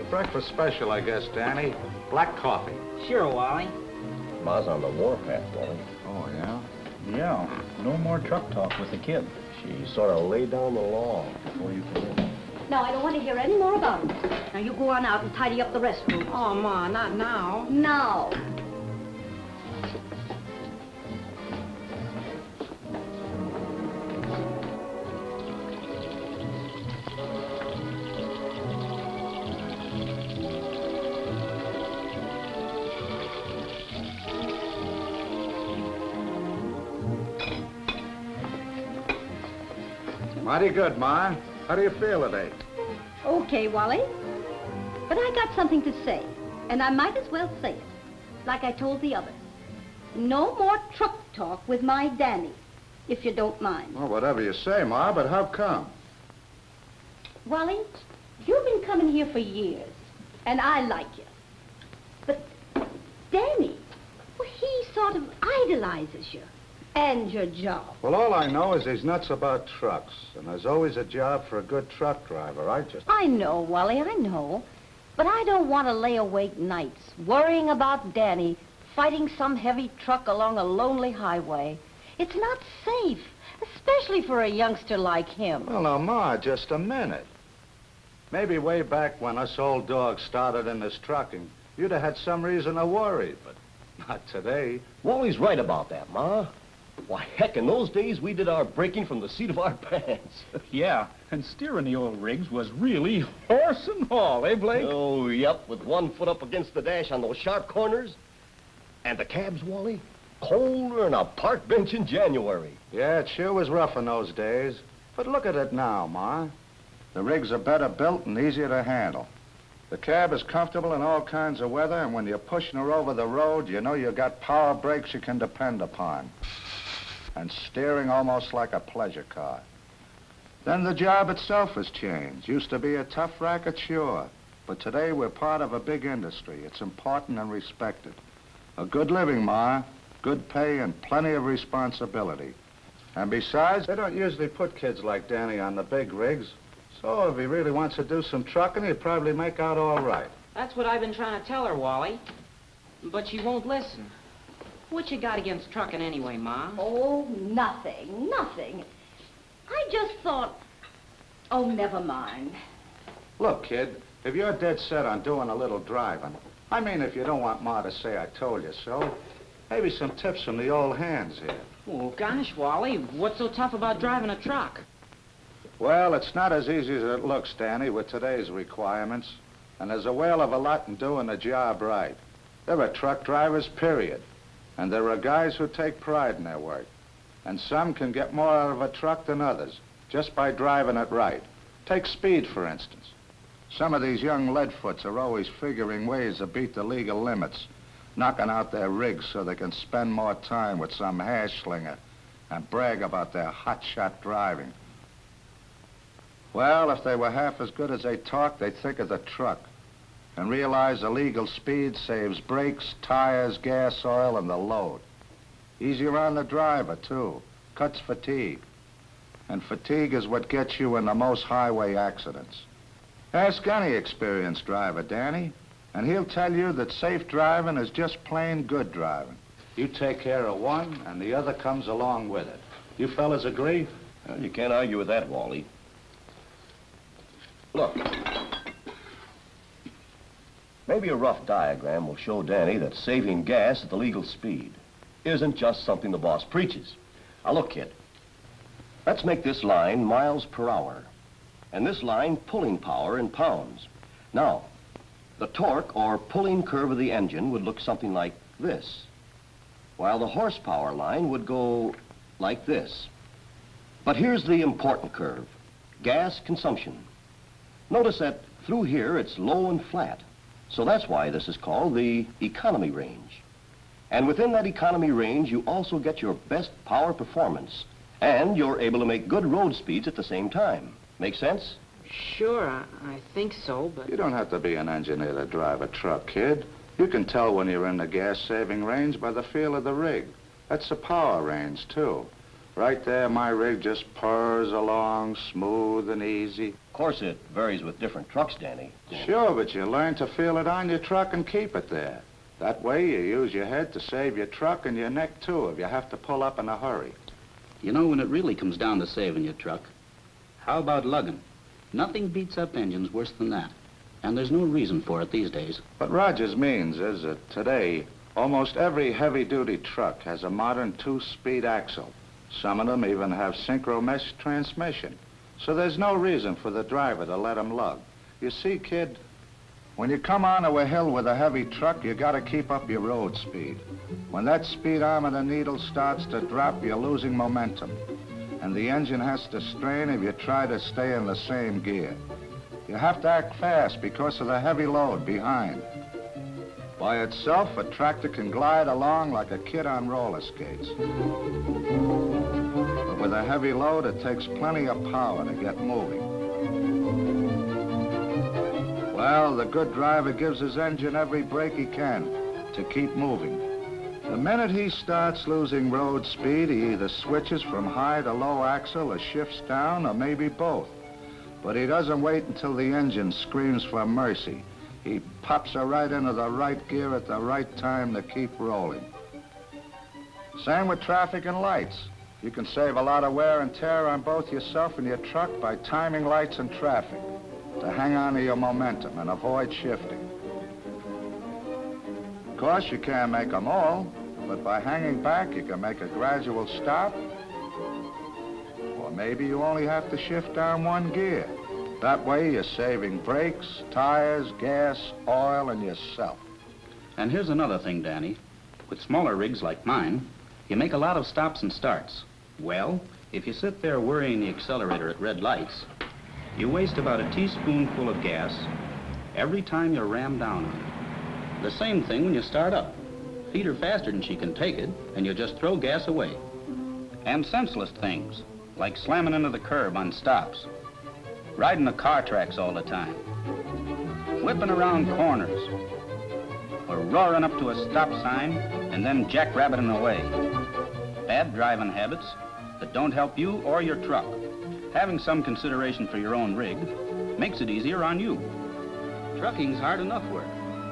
breakfast special, I guess, Danny. Black coffee. Sure, Wally. Ma's on the warpath, Wally. Oh, yeah? Yeah, no more truck talk with the kid. She sort of laid down the law before you came in. No, I don't want to hear any more about it. Now, you go on out and tidy up the restroom. Oh, Ma, not now. Now. Mighty good, Ma. How do you feel today? Okay, Wally. But I got something to say, and I might as well say it, like I told the others. No more truck talk with my Danny, if you don't mind. Well, whatever you say, Ma, but how come? Wally, you've been coming here for years, and I like you. But Danny, well, he sort of idolizes you and your job. Well, all I know is he's nuts about trucks, and there's always a job for a good truck driver. I know, Wally, I know. But I don't want to lay awake nights worrying about Danny fighting some heavy truck along a lonely highway. It's not safe, especially for a youngster like him. Well, now, Ma, just a minute. Maybe way back when us old dogs started in this trucking, you'd have had some reason to worry, but not today. Wally's right about that, Ma. Why, heck, in those days, we did our braking from the seat of our pants. Yeah, and steering the old rigs was really horse and haul, eh, Blake? Oh, yep, with one foot up against the dash on those sharp corners. And the cabs, Wally, colder than a park bench in January. Yeah, it sure was rough in those days. But look at it now, Ma. The rigs are better built and easier to handle. The cab is comfortable in all kinds of weather, and when you're pushing her over the road, you know you got power brakes you can depend upon. And steering almost like a pleasure car. Then the job itself has changed. Used to be a tough racket, sure. But today we're part of a big industry. It's important and respected. A good living, Ma, good pay and plenty of responsibility. And besides, they don't usually put kids like Danny on the big rigs. So if he really wants to do some trucking, he'll probably make out all right. That's what I've been trying to tell her, Wally. But she won't listen. What you got against trucking anyway, Ma? Oh, nothing, nothing. I just thought, oh, never mind. Look, kid, if you're dead set on doing a little driving, I mean, if you don't want Ma to say I told you so, maybe some tips from the old hands here. Oh, gosh, Wally, what's so tough about driving a truck? Well, it's not as easy as it looks, Danny, with today's requirements. And there's a whale of a lot in doing the job right. There are truck drivers, period. And there are guys who take pride in their work. And some can get more out of a truck than others, just by driving it right. Take speed, for instance. Some of these young leadfoots are always figuring ways to beat the legal limits, knocking out their rigs so they can spend more time with some hash slinger and brag about their hotshot driving. Well, if they were half as good as they talk, they'd think of the truck and realize the legal speed saves brakes, tires, gas, oil, and the load. Easier on the driver, too. Cuts fatigue. And fatigue is what gets you in the most highway accidents. Ask any experienced driver, Danny, and he'll tell you that safe driving is just plain good driving. You take care of one, and the other comes along with it. You fellas agree? Well, you can't argue with that, Wally. Look. Maybe a rough diagram will show Danny that saving gas at the legal speed isn't just something the boss preaches. Now, look, kid. Let's make this line miles per hour, and this line pulling power in pounds. Now, the torque or pulling curve of the engine would look something like this, while the horsepower line would go like this. But here's the important curve, gas consumption. Notice that through here it's low and flat. So that's why this is called the economy range. And within that economy range, you also get your best power performance. And you're able to make good road speeds at the same time. Make sense? Sure, I think so, but... You don't have to be an engineer to drive a truck, kid. You can tell when you're in the gas-saving range by the feel of the rig. That's the power range, too. Right there, my rig just purrs along, smooth and easy. Of course, it varies with different trucks, Danny. Sure, but you learn to feel it on your truck and keep it there. That way, you use your head to save your truck and your neck, too, if you have to pull up in a hurry. You know, when it really comes down to saving your truck, how about lugging? Nothing beats up engines worse than that. And there's no reason for it these days. What Rogers means is that today, almost every heavy-duty truck has a modern 2-speed axle. Some of them even have synchro mesh transmission. So there's no reason for the driver to let them lug. You see, kid, when you come onto a hill with a heavy truck, you gotta keep up your road speed. When that speed arm of the needle starts to drop, you're losing momentum. And the engine has to strain if you try to stay in the same gear. You have to act fast because of the heavy load behind. By itself, a tractor can glide along like a kid on roller skates. But with a heavy load, it takes plenty of power to get moving. Well, the good driver gives his engine every brake he can to keep moving. The minute he starts losing road speed, he either switches from high to low axle or shifts down, or maybe both. But he doesn't wait until the engine screams for mercy. He pops her right into the right gear at the right time to keep rolling. Same with traffic and lights. You can save a lot of wear and tear on both yourself and your truck by timing lights and traffic to hang on to your momentum and avoid shifting. Of course, you can't make them all, but by hanging back, you can make a gradual stop. Or maybe you only have to shift down one gear. That way, you're saving brakes, tires, gas, oil, and yourself. And here's another thing, Danny. With smaller rigs like mine, you make a lot of stops and starts. Well, if you sit there worrying the accelerator at red lights, you waste about a teaspoonful of gas every time you ram down on it. The same thing when you start up. Feed her faster than she can take it, and you just throw gas away. And senseless things, like slamming into the curb on stops, riding the car tracks all the time, whipping around corners, or roaring up to a stop sign and then jackrabbiting away. Bad driving habits that don't help you or your truck. Having some consideration for your own rig makes it easier on you. Trucking's hard enough work,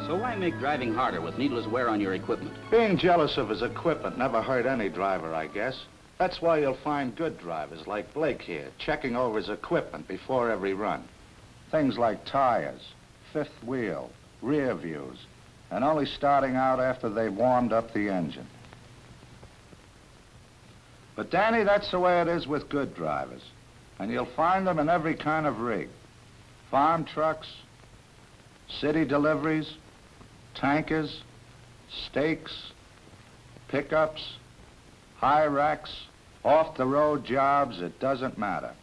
so why make driving harder with needless wear on your equipment? Being jealous of his equipment never hurt any driver, I guess. That's why you'll find good drivers like Blake here, checking over his equipment before every run. Things like tires, fifth wheel, rear views, and only starting out after they've warmed up the engine. But Danny, that's the way it is with good drivers. And you'll find them in every kind of rig. Farm trucks, city deliveries, tankers, stakes, pickups, high racks, off-the-road jobs, it doesn't matter.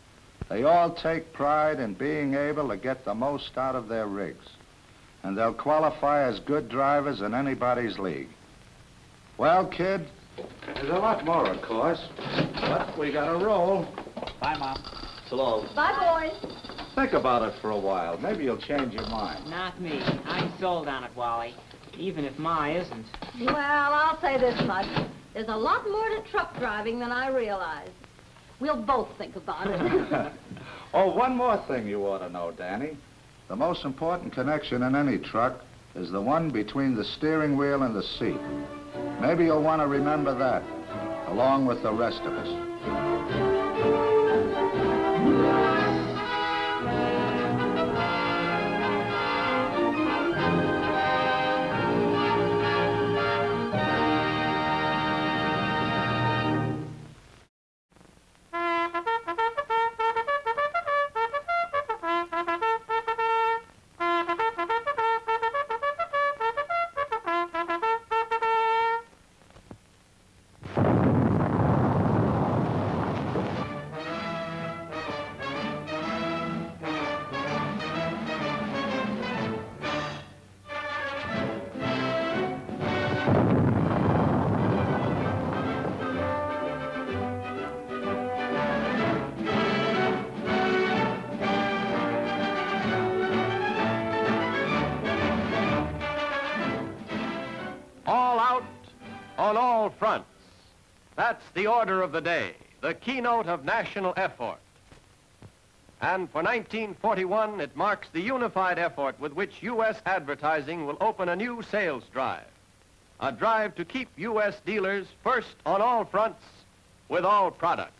They all take pride in being able to get the most out of their rigs. And they'll qualify as good drivers in anybody's league. Well, kid, there's a lot more, of course, but we gotta roll. Bye, Mom. So long. Bye, boys. Think about it for a while. Maybe you'll change your mind. Not me. I'm sold on it, Wally. Even if Ma isn't. Well, I'll say this much. There's a lot more to truck driving than I realized. We'll both think about it. Oh, one more thing you ought to know, Danny. The most important connection in any truck is the one between the steering wheel and the seat. Maybe you'll want to remember that, along with the rest of us. All out on all fronts. That's the order of the day. the keynote of national effort. And for 1941, it marks the unified effort with which U.S. advertising will open a new sales drive. A drive to keep U.S. dealers first on all fronts with all products.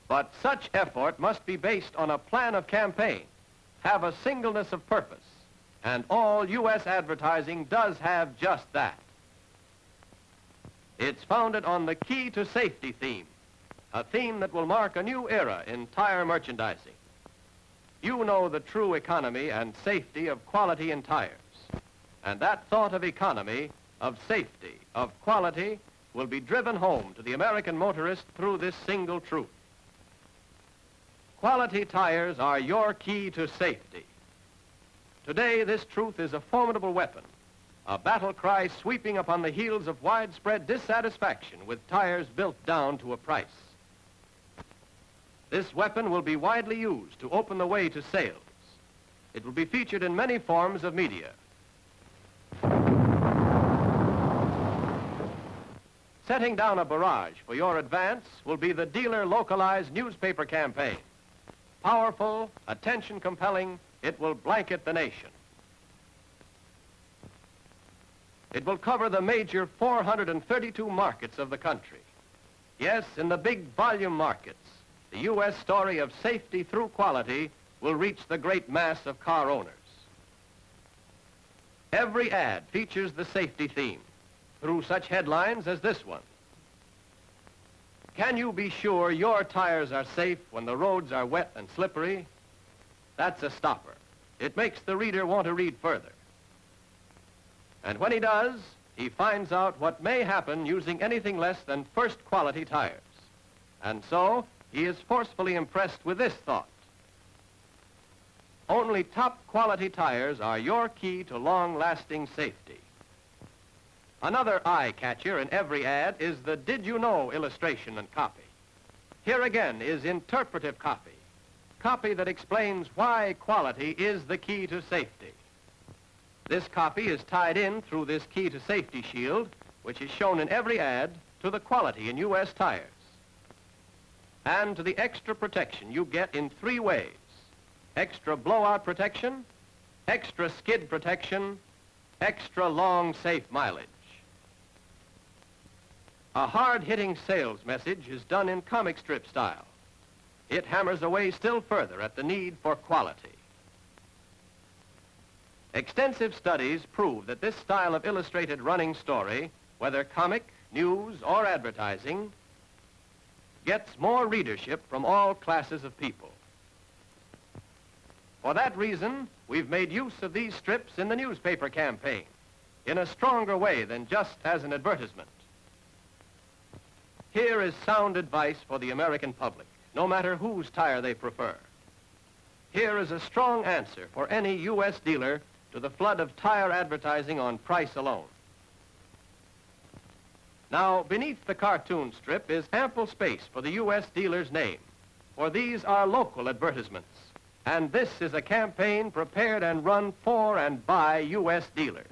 But such effort must be based on a plan of campaign, have a singleness of purpose, and all U.S. advertising does have just that. It's founded on the key to safety theme, a theme that will mark a new era in tire merchandising. You know the true economy and safety of quality in tires, and that thought of economy, of safety, of quality, will be driven home to the American motorist through this single truth. Quality tires are your key to safety. Today, this truth is a formidable weapon, a battle cry sweeping upon the heels of widespread dissatisfaction with tires built down to a price. This weapon will be widely used to open the way to sales. It will be featured in many forms of media. Setting down a barrage for your advance will be the dealer localized newspaper campaign. Powerful, attention-compelling, it will blanket the nation. It will cover the major 432 markets of the country. Yes, in the big volume markets, the U.S. story of safety through quality will reach the great mass of car owners. Every ad features the safety theme through such headlines as this one. Can you be sure your tires are safe when the roads are wet and slippery? That's a stopper. It makes the reader want to read further. And when he does, he finds out what may happen using anything less than first quality tires. And so, he is forcefully impressed with this thought. Only top quality tires are your key to long-lasting safety. Another eye-catcher in every ad is the "Did you know" illustration and copy. Here again is interpretive copy, copy that explains why quality is the key to safety. This copy is tied in through this key to safety shield, which is shown in every ad, to the quality in U.S. tires, and to the extra protection you get in three ways: extra blowout protection, extra skid protection, extra long safe mileage. A hard-hitting sales message is done in comic strip style. It hammers away still further at the need for quality. Extensive studies prove that this style of illustrated running story, whether comic, news, or advertising, gets more readership from all classes of people. For that reason, we've made use of these strips in the newspaper campaign in a stronger way than just as an advertisement. Here is sound advice for the American public, no matter whose tire they prefer. Here is a strong answer for any U.S. dealer to the flood of tire advertising on price alone. Now, beneath the cartoon strip is ample space for the U.S. dealer's name, for these are local advertisements, and this is a campaign prepared and run for and by U.S. dealers.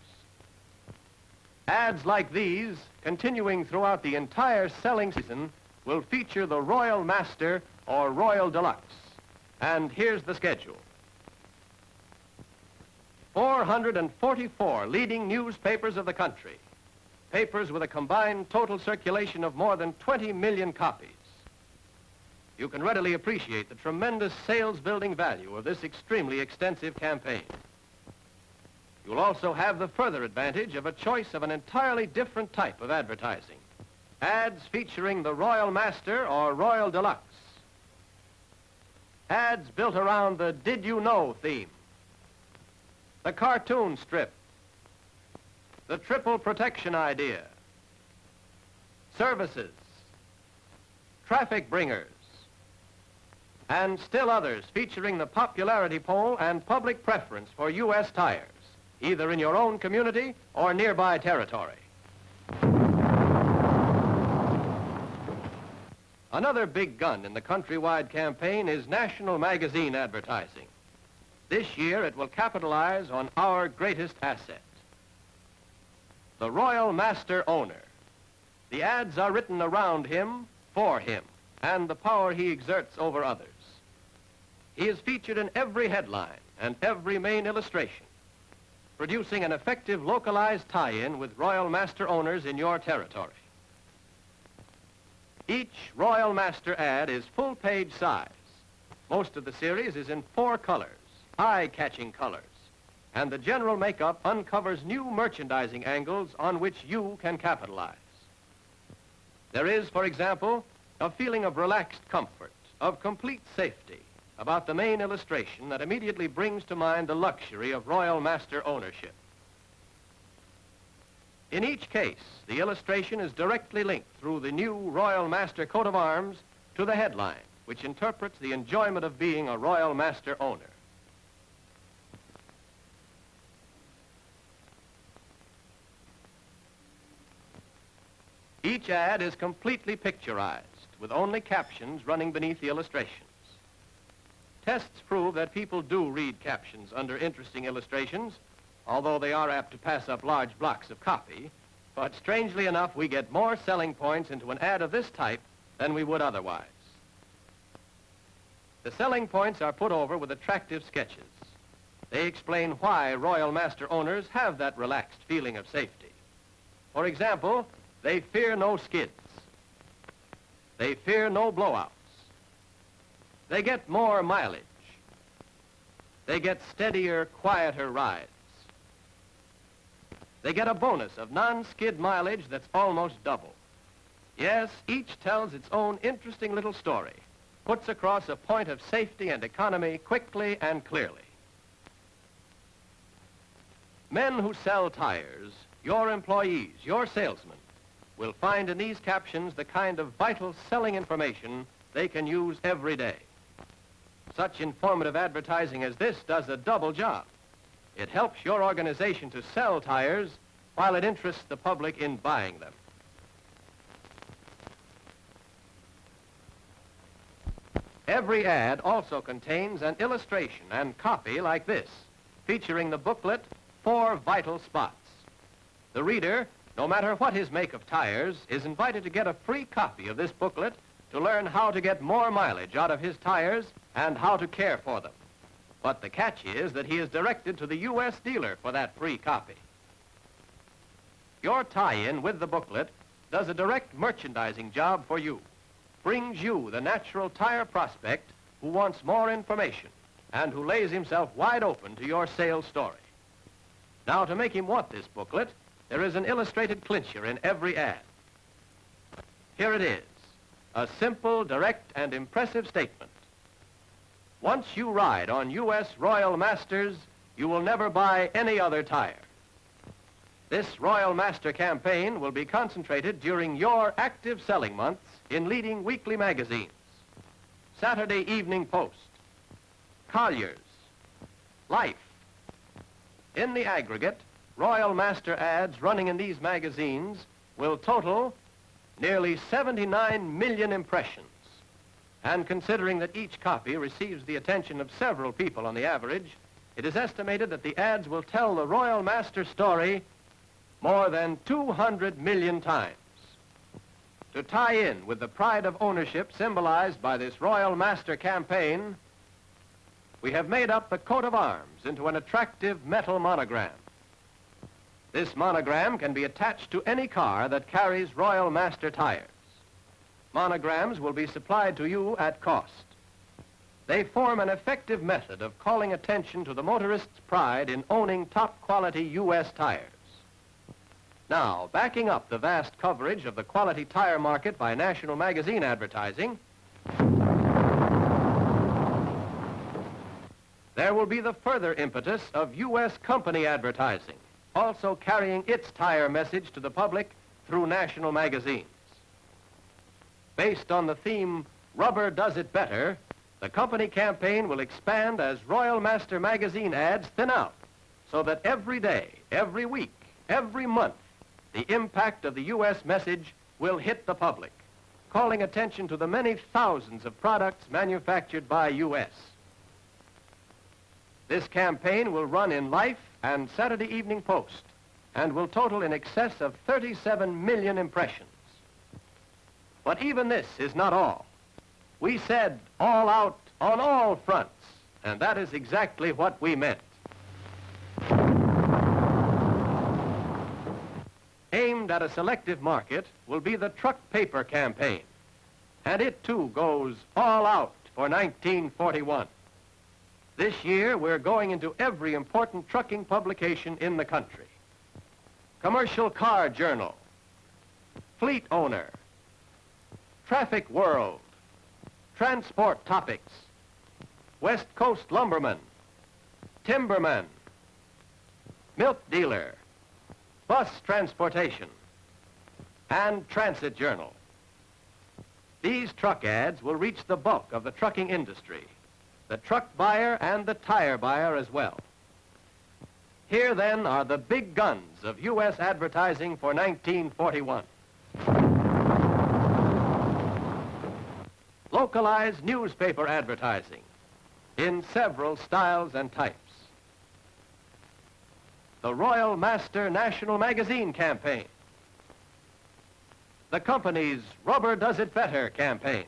Ads like these, continuing throughout the entire selling season, will feature the Royal Master or Royal Deluxe. And here's the schedule. 444 leading newspapers of the country, papers with a combined total circulation of more than 20 million copies. You can readily appreciate the tremendous sales-building value of this extremely extensive campaign. You'll also have the further advantage of a choice of an entirely different type of advertising. Ads featuring the Royal Master or Royal Deluxe. Ads built around the "Did you know" theme. The cartoon strip. The triple protection idea. Services. Traffic bringers. And still others featuring the popularity poll and public preference for U.S. tires, either in your own community or nearby territory. Another big gun in the countrywide campaign is national magazine advertising. This year it will capitalize on our greatest asset, the Royal Master owner. The ads are written around him, for him. and the power he exerts over others. He is featured in every headline and every main illustration, producing an effective localized tie-in with Royal Master owners in your territory. Each Royal Master ad is full-page size. Most of the series is in 4 colors, eye-catching colors, and the general makeup uncovers new merchandising angles on which you can capitalize. There is, for example, a feeling of relaxed comfort, of complete safety about the main illustration that immediately brings to mind the luxury of Royal Master ownership. In each case, the illustration is directly linked through the new Royal Master coat of arms to the headline, which interprets the enjoyment of being a Royal Master owner. Each ad is completely picturized, with only captions running beneath the illustrations. Tests prove that people do read captions under interesting illustrations, although they are apt to pass up large blocks of copy. But strangely enough, we get more selling points into an ad of this type than we would otherwise. The selling points are put over with attractive sketches. They explain why Royal Master owners have that relaxed feeling of safety. For example, they fear no skids. They fear no blowouts. They get more mileage. They get steadier, quieter rides. They get a bonus of non-skid mileage that's almost double. Yes, each tells its own interesting little story, puts across a point of safety and economy quickly and clearly. Men who sell tires, your employees, your salesmen, will find in these captions the kind of vital selling information they can use every day. Such informative advertising as this does a double job. It helps your organization to sell tires while it interests the public in buying them. Every ad also contains an illustration and copy like this, featuring the booklet, 4 Vital Spots. The reader, no matter what his make of tires, is invited to get a free copy of this booklet to learn how to get more mileage out of his tires and how to care for them. But the catch is that he is directed to the U.S. dealer for that free copy. Your tie-in with the booklet does a direct merchandising job for you, brings you the natural tire prospect who wants more information and who lays himself wide open to your sales story. Now, to make him want this booklet, there is an illustrated clincher in every ad. Here it is, a simple, direct, and impressive statement. Once you ride on U.S. Royal Masters, you will never buy any other tire. This Royal Master campaign will be concentrated during your active selling months in leading weekly magazines, Saturday Evening Post, Collier's, Life. In the aggregate, Royal Master ads running in these magazines will total nearly 79 million impressions. And considering that each copy receives the attention of several people on the average, it is estimated that the ads will tell the Royal Master story more than 200 million times. To tie in with the pride of ownership symbolized by this Royal Master campaign, we have made up the coat of arms into an attractive metal monogram. This monogram can be attached to any car that carries Royal Master tires. Monograms will be supplied to you at cost. They form an effective method of calling attention to the motorist's pride in owning top-quality U.S. tires. Now, backing up the vast coverage of the quality tire market by national magazine advertising, there will be the further impetus of U.S. company advertising, also carrying its tire message to the public through national magazines. Based on the theme, Rubber Does It Better, the company campaign will expand as Royal Master magazine ads thin out, so that every day, every week, every month, the impact of the U.S. message will hit the public, calling attention to the many thousands of products manufactured by U.S. This campaign will run in Life and Saturday Evening Post and will total in excess of 37 million impressions. But even this is not all. We said all out on all fronts, and that is exactly what we meant. Aimed at a selective market will be the truck paper campaign, and it too goes all out for 1941. This year, we're going into every important trucking publication in the country. Commercial Car Journal, Fleet Owner, Traffic World, Transport Topics, West Coast Lumberman, Timberman, Milk Dealer, Bus Transportation, and Transit Journal. These truck ads will reach the bulk of the trucking industry, the truck buyer and the tire buyer as well. Here, then, are the big guns of U.S. advertising for 1941. Localized newspaper advertising in several styles and types. The Royal Master National Magazine campaign. The company's Rubber Does It Better campaign.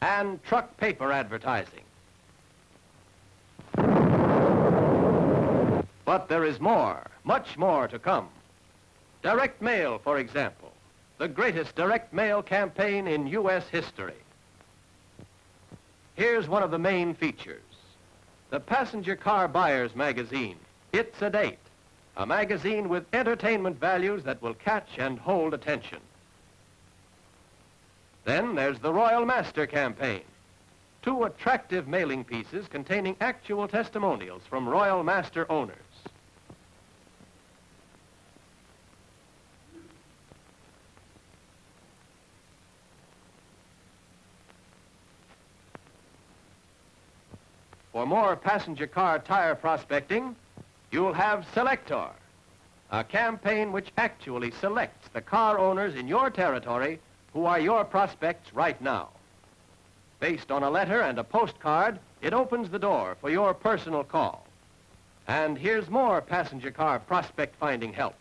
And truck paper advertising. But there is more, much more to come. Direct mail, for example, the greatest direct mail campaign in U.S. history. Here's one of the main features. The Passenger Car Buyers magazine, It's a Date, a magazine with entertainment values that will catch and hold attention. Then there's the Royal Master campaign, 2 attractive mailing pieces containing actual testimonials from Royal Master owners. For more passenger car tire prospecting, you'll have Selector, a campaign which actually selects the car owners in your territory who are your prospects right now. Based on a letter and a postcard, it opens the door for your personal call. And here's more passenger car prospect finding help.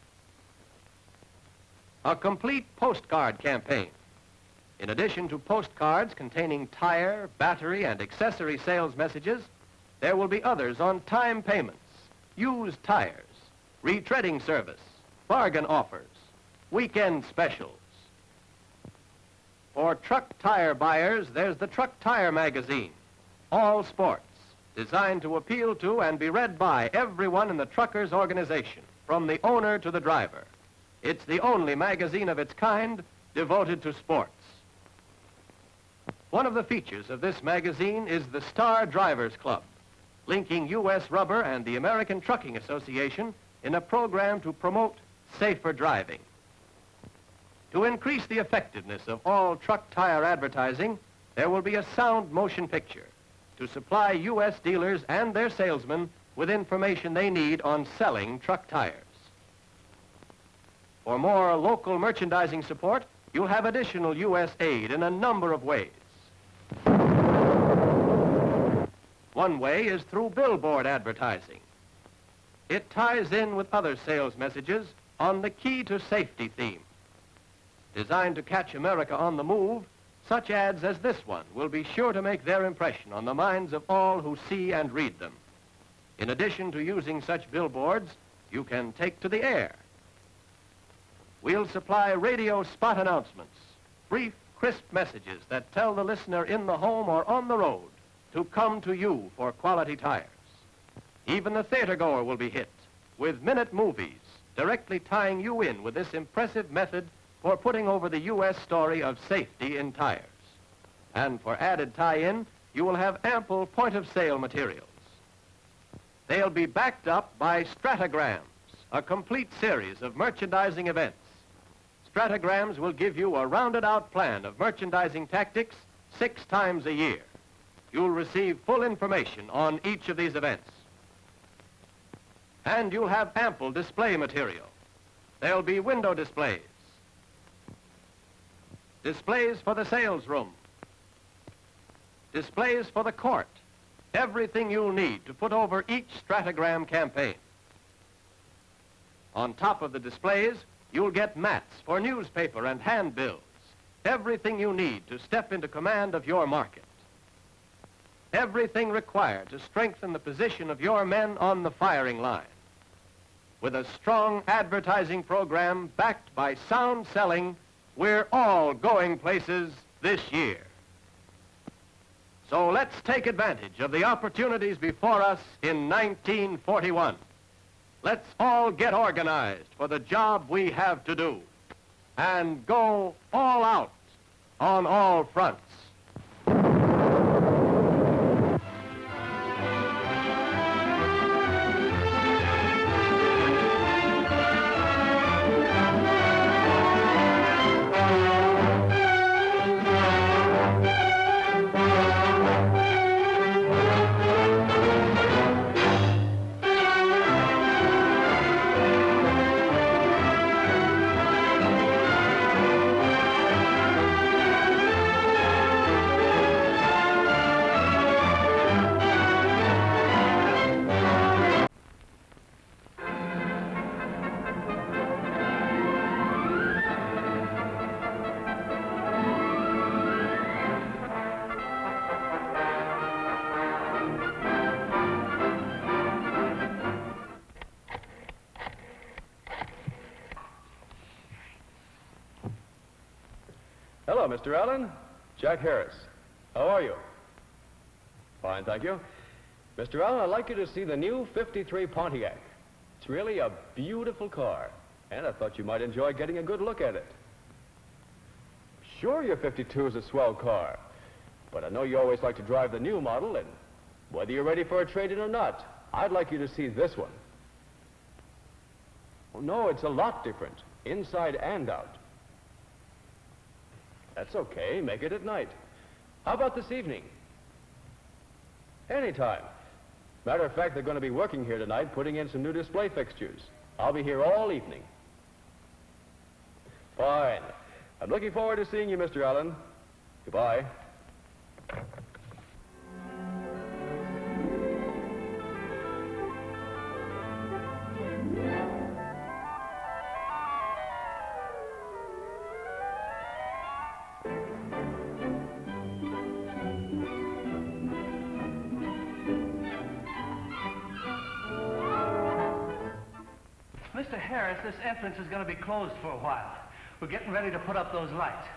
A complete postcard campaign. In addition to postcards containing tire, battery, and accessory sales messages, there will be others on time payments, used tires, retreading service, bargain offers, weekend specials. For truck tire buyers, there's the Truck Tire magazine, all sports, designed to appeal to and be read by everyone in the truckers' organization, from the owner to the driver. It's the only magazine of its kind devoted to sports. One of the features of this magazine is the Star Drivers Club, linking U.S. Rubber and the American Trucking Association in a program to promote safer driving. To increase the effectiveness of all truck tire advertising, there will be a sound motion picture to supply U.S. dealers and their salesmen with information they need on selling truck tires. For more local merchandising support, you'll have additional U.S. aid in a number of ways. One way is through billboard advertising. It ties in with other sales messages on the Key to Safety theme. Designed to catch America on the move, such ads as this one will be sure to make their impression on the minds of all who see and read them. In addition to using such billboards, you can take to the air. We'll supply radio spot announcements, brief, crisp messages that tell the listener in the home or on the road to come to you for quality tires. Even the theater goer will be hit with minute movies directly tying you in with this impressive method for putting over the U.S. story of safety in tires. And for added tie-in, you will have ample point-of-sale materials. They'll be backed up by stratograms, a complete series of merchandising events. Stratograms will give you a rounded-out plan of merchandising tactics 6 times a year. You'll receive full information on each of these events. And you'll have ample display material. There'll be window displays, displays for the sales room, displays for the court, everything you'll need to put over each stratogram campaign. On top of the displays, you'll get mats for newspaper and handbills, everything you need to step into command of your market. Everything required to strengthen the position of your men on the firing line. With a strong advertising program backed by sound selling, we're all going places this year. So let's take advantage of the opportunities before us in 1941. Let's all get organized for the job we have to do and go all out on all fronts. Hello, Mr. Allen. Jack Harris. How are you? Fine, thank you. Mr. Allen, I'd like you to see the new 53 Pontiac. It's really a beautiful car, and I thought you might enjoy getting a good look at it. Sure, your 52 is a swell car, but I know you always like to drive the new model, and whether you're ready for a trade-in or not, I'd like you to see this one. Oh, no, it's a lot different, inside and out. That's okay. Make it at night. How about this evening? Anytime. Matter of fact, they're going to be working here tonight, putting in some new display fixtures. I'll be here all evening. Fine. I'm looking forward to seeing you, Mr. Allen. Goodbye. Mr. Harris, this entrance is going to be closed for a while. We're getting ready to put up those lights.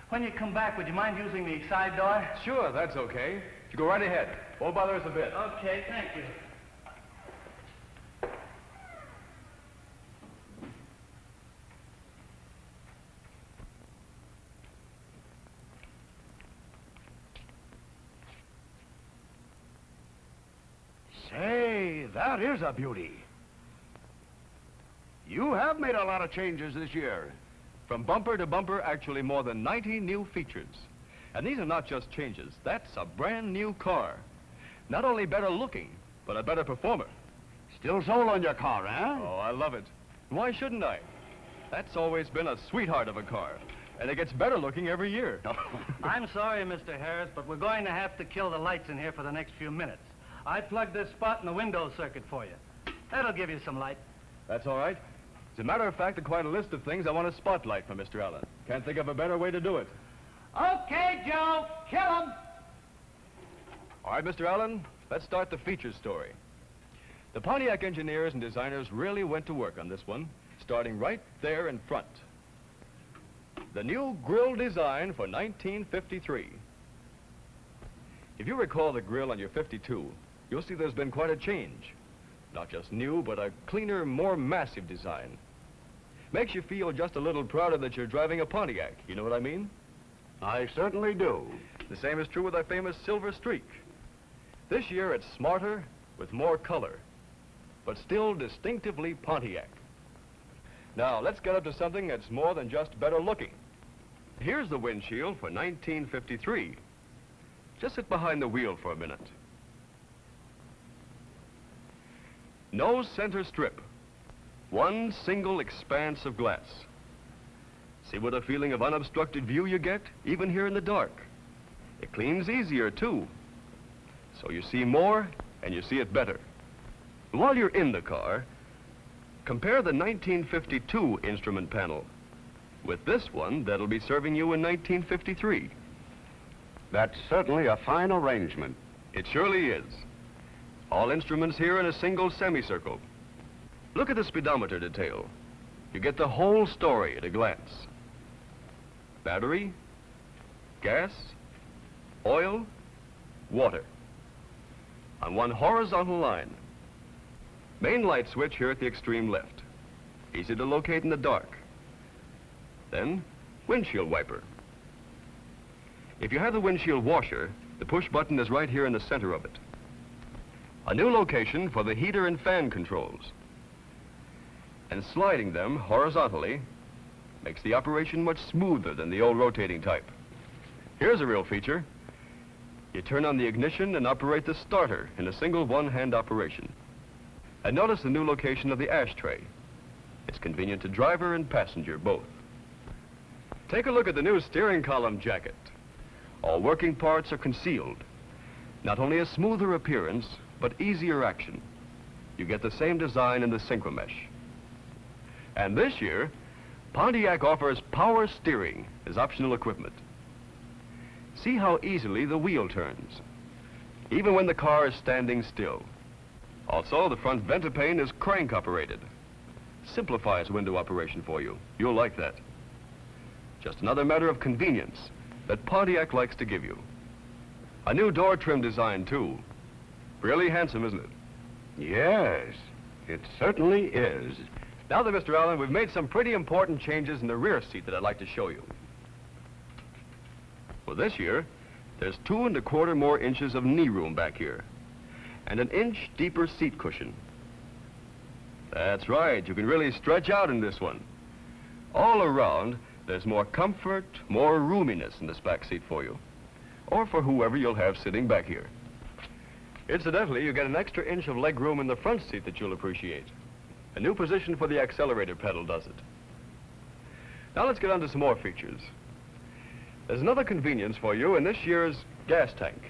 When you come back, would you mind using the side door? Sure, that's okay. You go right ahead. Won't bother us a bit. Okay, thank you. Say, that is a beauty. You have made a lot of changes this year. From bumper to bumper, actually more than 90 new features. And these are not just changes. That's a brand new car. Not only better looking, but a better performer. Still sold on your car, huh? Oh, I love it. Why shouldn't I? That's always been a sweetheart of a car. And it gets better looking every year. I'm sorry, Mr. Harris, but we're going to have to kill the lights in here for the next few minutes. I plugged this spot in the window circuit for you. That'll give you some light. That's all right. As a matter of fact, there are quite a list of things I want to spotlight for Mr. Allen. Can't think of a better way to do it. Okay, Joe, kill 'em. All right, Mr. Allen, let's start the features story. The Pontiac engineers and designers really went to work on this one, starting right there in front. The new grille design for 1953. If you recall the grille on your 52, you'll see there's been quite a change. Not just new, but a cleaner, more massive design. Makes you feel just a little prouder that you're driving a Pontiac. You know what I mean? I certainly do. The same is true with our famous Silver Streak. This year, it's smarter, with more color, but still distinctively Pontiac. Now, let's get up to something that's more than just better looking. Here's the windshield for 1953. Just sit behind the wheel for a minute. No center strip. One single expanse of glass. See what a feeling of unobstructed view you get, even here in the dark. It cleans easier, too. So you see more, and you see it better. While you're in the car, compare the 1952 instrument panel. with this one that'll be serving you in 1953. That's certainly a fine arrangement. It surely is. All instruments here in a single semicircle. Look at the speedometer detail. You get the whole story at a glance. Battery, gas, oil, water. On one horizontal line. Main light switch here at the extreme left. Easy to locate in the dark. Then, windshield wiper. If you have the windshield washer, the push button is right here in the center of it. A new location for the heater and fan controls. And sliding them horizontally makes the operation much smoother than the old rotating type. Here's a real feature. You turn on the ignition and operate the starter in a single one-hand operation. And notice the new location of the ashtray. It's convenient to driver and passenger both. Take a look at the new steering column jacket. All working parts are concealed. Not only a smoother appearance, but easier action. You get the same design in the synchromesh. And this year, Pontiac offers power steering as optional equipment. See how easily the wheel turns, even when the car is standing still. Also, the front ventipane is crank operated. Simplifies window operation for you. You'll like that. Just another matter of convenience that Pontiac likes to give you. A new door trim design, too. Really handsome, isn't it? Yes, it certainly is. Now then, Mr. Allen, we've made some pretty important changes in the rear seat that I'd like to show you. Well, this year, there's 2 1/4 more inches of knee room back here, and an inch deeper seat cushion. That's right, you can really stretch out in this one. All around, there's more comfort, more roominess in this back seat for you, or for whoever you'll have sitting back here. Incidentally, you get an extra inch of leg room in the front seat that you'll appreciate. A new position for the accelerator pedal does it. Now let's get on to some more features. There's another convenience for you in this year's gas tank.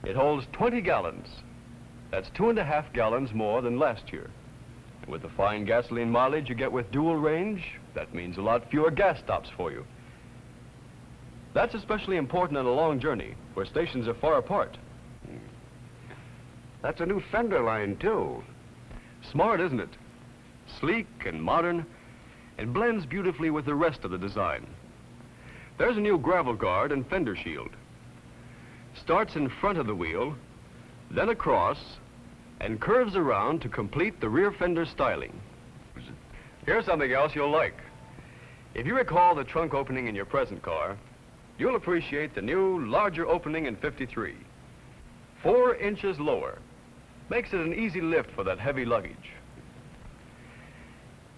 It holds 20 gallons. That's 2.5 gallons more than last year. And with the fine gasoline mileage you get with dual range, that means a lot fewer gas stops for you. That's especially important on a long journey where stations are far apart. That's a new fender line, too. Smart, isn't it? Sleek and modern, and blends beautifully with the rest of the design. There's a new gravel guard and fender shield. Starts in front of the wheel, then across, and curves around to complete the rear fender styling. Here's something else you'll like. If you recall the trunk opening in your present car, you'll appreciate the new, larger opening in 53. 4 inches lower. Makes it an easy lift for that heavy luggage.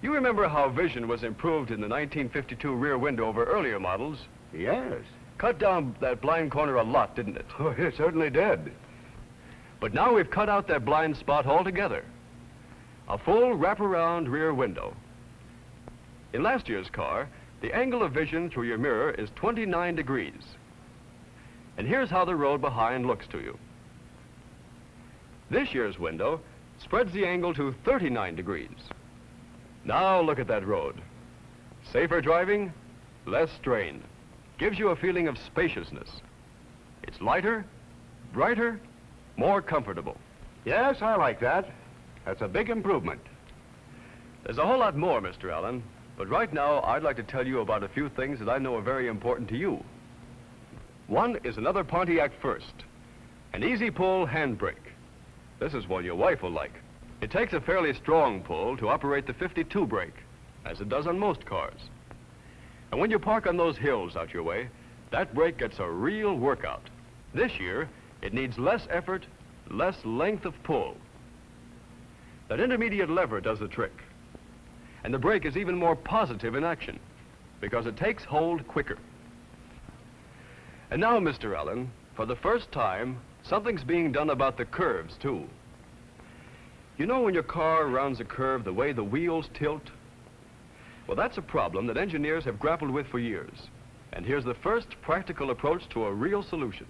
You remember how vision was improved in the 1952 rear window over earlier models? Yes. Cut down that blind corner a lot, didn't it? Oh, it certainly did. But now we've cut out that blind spot altogether. A full wraparound rear window. In last year's car, the angle of vision through your mirror is 29 degrees. And here's how the road behind looks to you. This year's window spreads the angle to 39 degrees. Now look at that road. Safer driving, less strain. Gives you a feeling of spaciousness. It's lighter, brighter, more comfortable. Yes, I like that. That's a big improvement. There's a whole lot more, Mr. Allen, but right now I'd like to tell you about a few things that I know are very important to you. One is another Pontiac First, an easy pull handbrake. This is one your wife will like. It takes a fairly strong pull to operate the 52 brake, as it does on most cars. And when you park on those hills out your way, that brake gets a real workout. This year, it needs less effort, less length of pull. That intermediate lever does the trick. And the brake is even more positive in action, because it takes hold quicker. And now, Mr. Allen, for the first time, something's being done about the curves, too. You know when your car rounds a curve the way the wheels tilt? Well, that's a problem that engineers have grappled with for years. And here's the first practical approach to a real solution.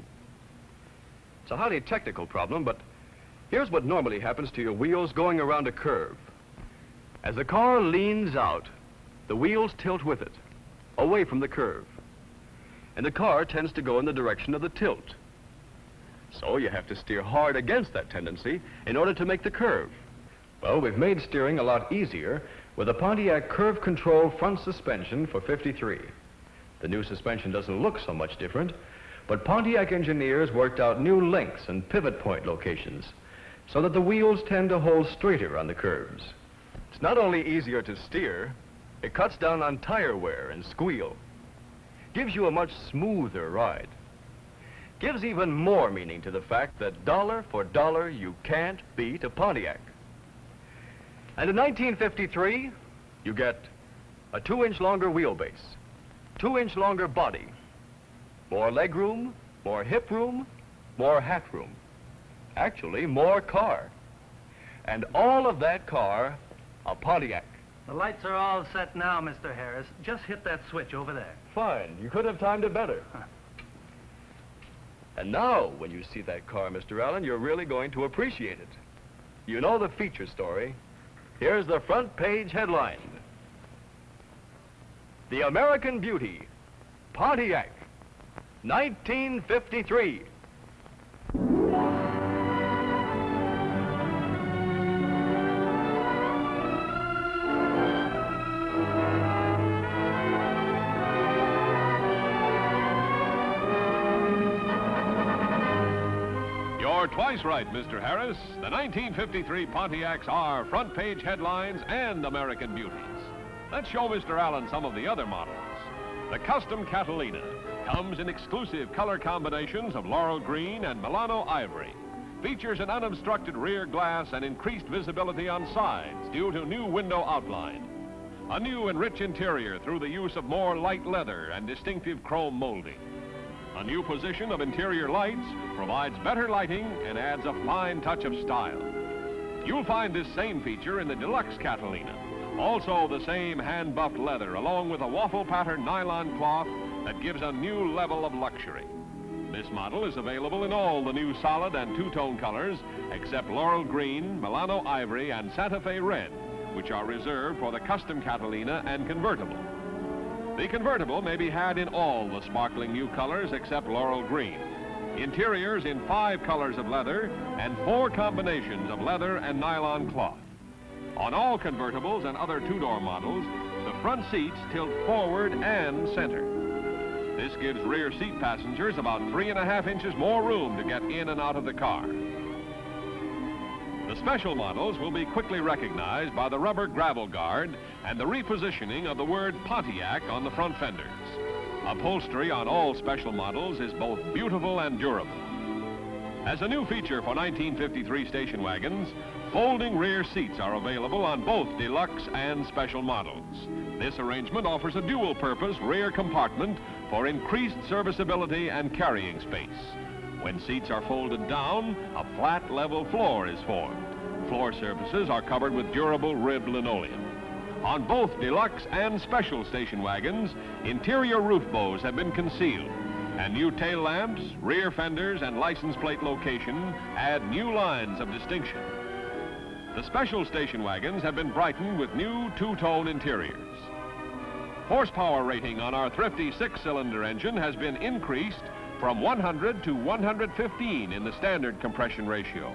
It's a highly technical problem, but here's what normally happens to your wheels going around a curve. As the car leans out, the wheels tilt with it, away from the curve. And the car tends to go in the direction of the tilt. So you have to steer hard against that tendency in order to make the curve. Well, we've made steering a lot easier with a Pontiac Curve Control front suspension for 53. The new suspension doesn't look so much different, but Pontiac engineers worked out new lengths and pivot point locations so that the wheels tend to hold straighter on the curves. It's not only easier to steer, it cuts down on tire wear and squeal. Gives you a much smoother ride. Gives even more meaning to the fact that dollar for dollar you can't beat a Pontiac. And in 1953, you get a 2-inch longer wheelbase, 2-inch longer body, more leg room, more hip room, more hat room. Actually, more car. And all of that car, a Pontiac. The lights are all set now, Mr. Harris. Just hit that switch over there. Fine. You could have timed it better. And now, when you see that car, Mr. Allen, you're really going to appreciate it. You know the feature story. Here's the front page headline. The American Beauty, Pontiac, 1953. You're twice right, Mr. Harris. The 1953 Pontiacs are front page headlines and American beauties. Let's show Mr. Allen some of the other models. The Custom Catalina comes in exclusive color combinations of laurel green and Milano ivory. Features an unobstructed rear glass and increased visibility on sides due to new window outline. A new and rich interior through the use of more light leather and distinctive chrome molding. A new position of interior lights provides better lighting and adds a fine touch of style. You'll find this same feature in the Deluxe Catalina. Also the same hand-buffed leather along with a waffle pattern nylon cloth that gives a new level of luxury. This model is available in all the new solid and two-tone colors except laurel green, Milano ivory, and Santa Fe red, which are reserved for the Custom Catalina and convertible. The convertible may be had in all the sparkling new colors except laurel green. Interiors in 5 colors of leather and 4 combinations of leather and nylon cloth. On all convertibles and other two-door models, the front seats tilt forward and center. This gives rear seat passengers about 3.5 inches more room to get in and out of the car. The special models will be quickly recognized by the rubber gravel guard and the repositioning of the word Pontiac on the front fenders. Upholstery on all special models is both beautiful and durable. As a new feature for 1953 station wagons, folding rear seats are available on both deluxe and special models. This arrangement offers a dual-purpose rear compartment for increased serviceability and carrying space. When seats are folded down, a flat, level floor is formed. Floor surfaces are covered with durable ribbed linoleum. On both deluxe and special station wagons, interior roof bows have been concealed, and new tail lamps, rear fenders, and license plate location add new lines of distinction. The special station wagons have been brightened with new two-tone interiors. Horsepower rating on our thrifty 6-cylinder engine has been increased from 100 to 115 in the standard compression ratio,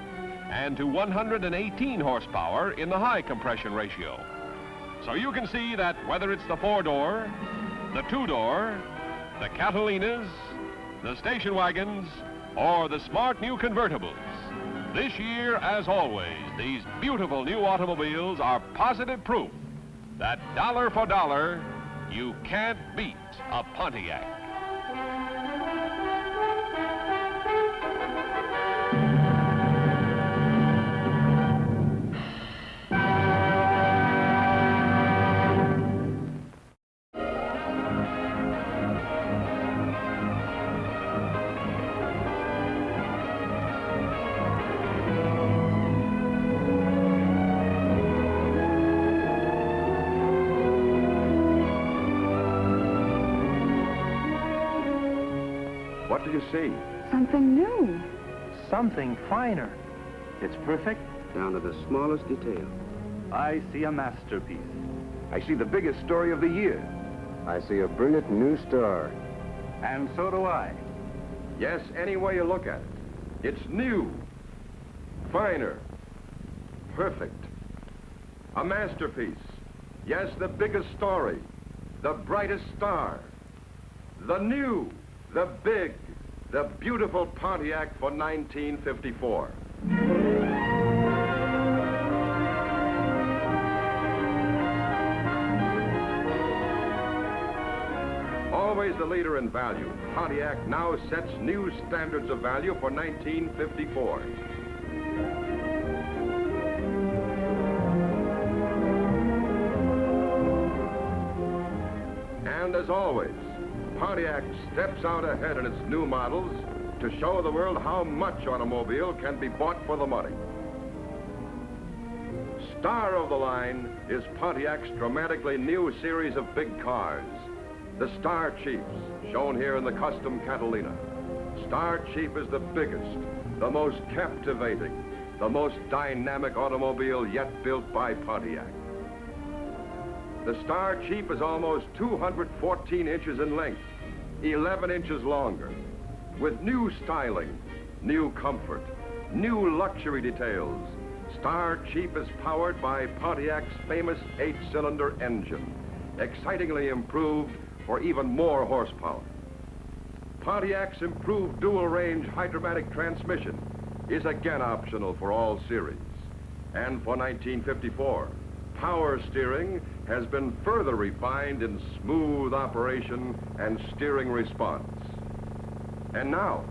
and to 118 horsepower in the high compression ratio. So you can see that whether it's the 4-door, the 2-door, the Catalinas, the station wagons, or the smart new convertibles, this year, as always, these beautiful new automobiles are positive proof that dollar for dollar, you can't beat a Pontiac. What do you see? Something new. Something finer. It's perfect down to the smallest detail. I see a masterpiece. I see the biggest story of the year. I see a brilliant new star. And so do I. Yes, any way you look at it. It's new, finer, perfect. A masterpiece. Yes, the biggest story, the brightest star. The new, the big, the beautiful Pontiac for 1954. Always the leader in value, Pontiac now sets new standards of value for 1954. And as always, Pontiac steps out ahead in its new models to show the world how much automobile can be bought for the money. Star of the line is Pontiac's dramatically new series of big cars. The Star Chiefs, shown here in the custom Catalina. Star Chief is the biggest, the most captivating, the most dynamic automobile yet built by Pontiac. The Star Chief is almost 214 inches in length, 11 inches longer, with new styling, new comfort, new luxury details. Star Chief is powered by Pontiac's famous 8-cylinder engine, excitingly improved for even more horsepower. Pontiac's improved dual-range hydromatic transmission is again optional for all series. And for 1954, power steering has been further refined in smooth operation and steering response. And now,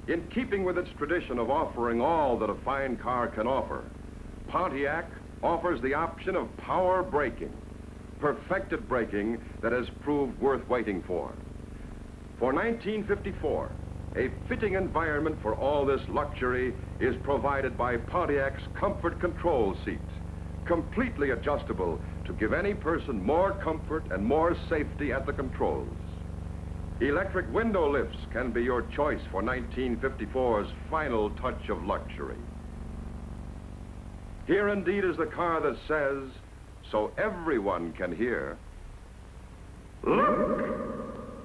in keeping with its tradition of offering all that a fine car can offer, Pontiac offers the option of power braking, perfected braking that has proved worth waiting for. For 1954, a fitting environment for all this luxury is provided by Pontiac's Comfort Control Seat, completely adjustable to give any person more comfort and more safety at the controls. Electric window lifts can be your choice for 1954's final touch of luxury. Here indeed is the car that says, so everyone can hear, look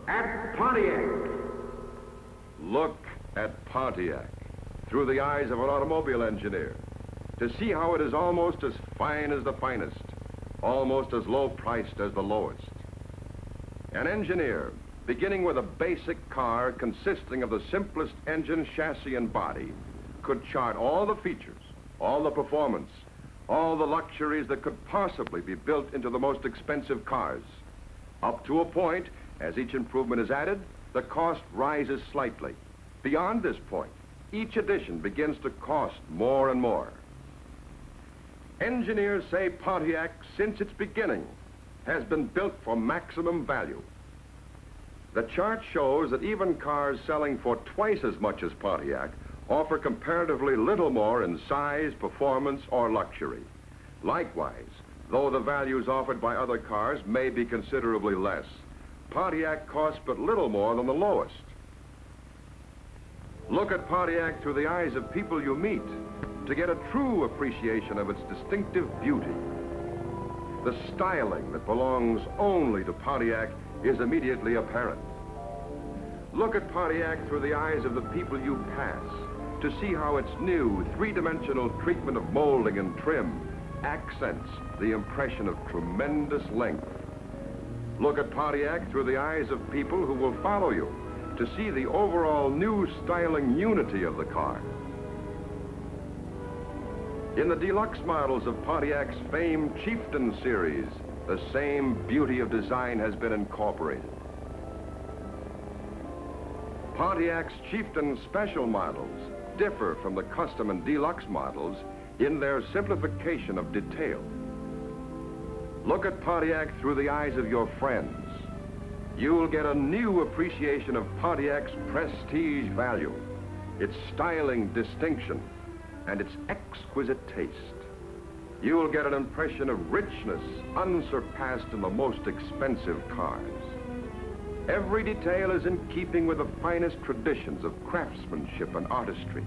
at Pontiac. Look at Pontiac through the eyes of an automobile engineer to see how it is almost as fine as the finest, almost as low-priced as the lowest. An engineer, beginning with a basic car consisting of the simplest engine, chassis, and body, could chart all the features, all the performance, all the luxuries that could possibly be built into the most expensive cars. Up to a point, as each improvement is added, the cost rises slightly. Beyond this point, each addition begins to cost more and more. Engineers say Pontiac, since its beginning, has been built for maximum value. The chart shows that even cars selling for twice as much as Pontiac offer comparatively little more in size, performance, or luxury. Likewise, though the values offered by other cars may be considerably less, Pontiac costs but little more than the lowest. Look at Pontiac through the eyes of people you meet to get a true appreciation of its distinctive beauty. The styling that belongs only to Pontiac is immediately apparent. Look at Pontiac through the eyes of the people you pass to see how its new three-dimensional treatment of molding and trim accents the impression of tremendous length. Look at Pontiac through the eyes of people who will follow you to see the overall new styling unity of the car. In the deluxe models of Pontiac's famed Chieftain series, the same beauty of design has been incorporated. Pontiac's Chieftain special models differ from the custom and deluxe models in their simplification of detail. Look at Pontiac through the eyes of your friends. You'll get a new appreciation of Pontiac's prestige value, its styling distinction, and its exquisite taste. You'll get an impression of richness unsurpassed in the most expensive cars. Every detail is in keeping with the finest traditions of craftsmanship and artistry.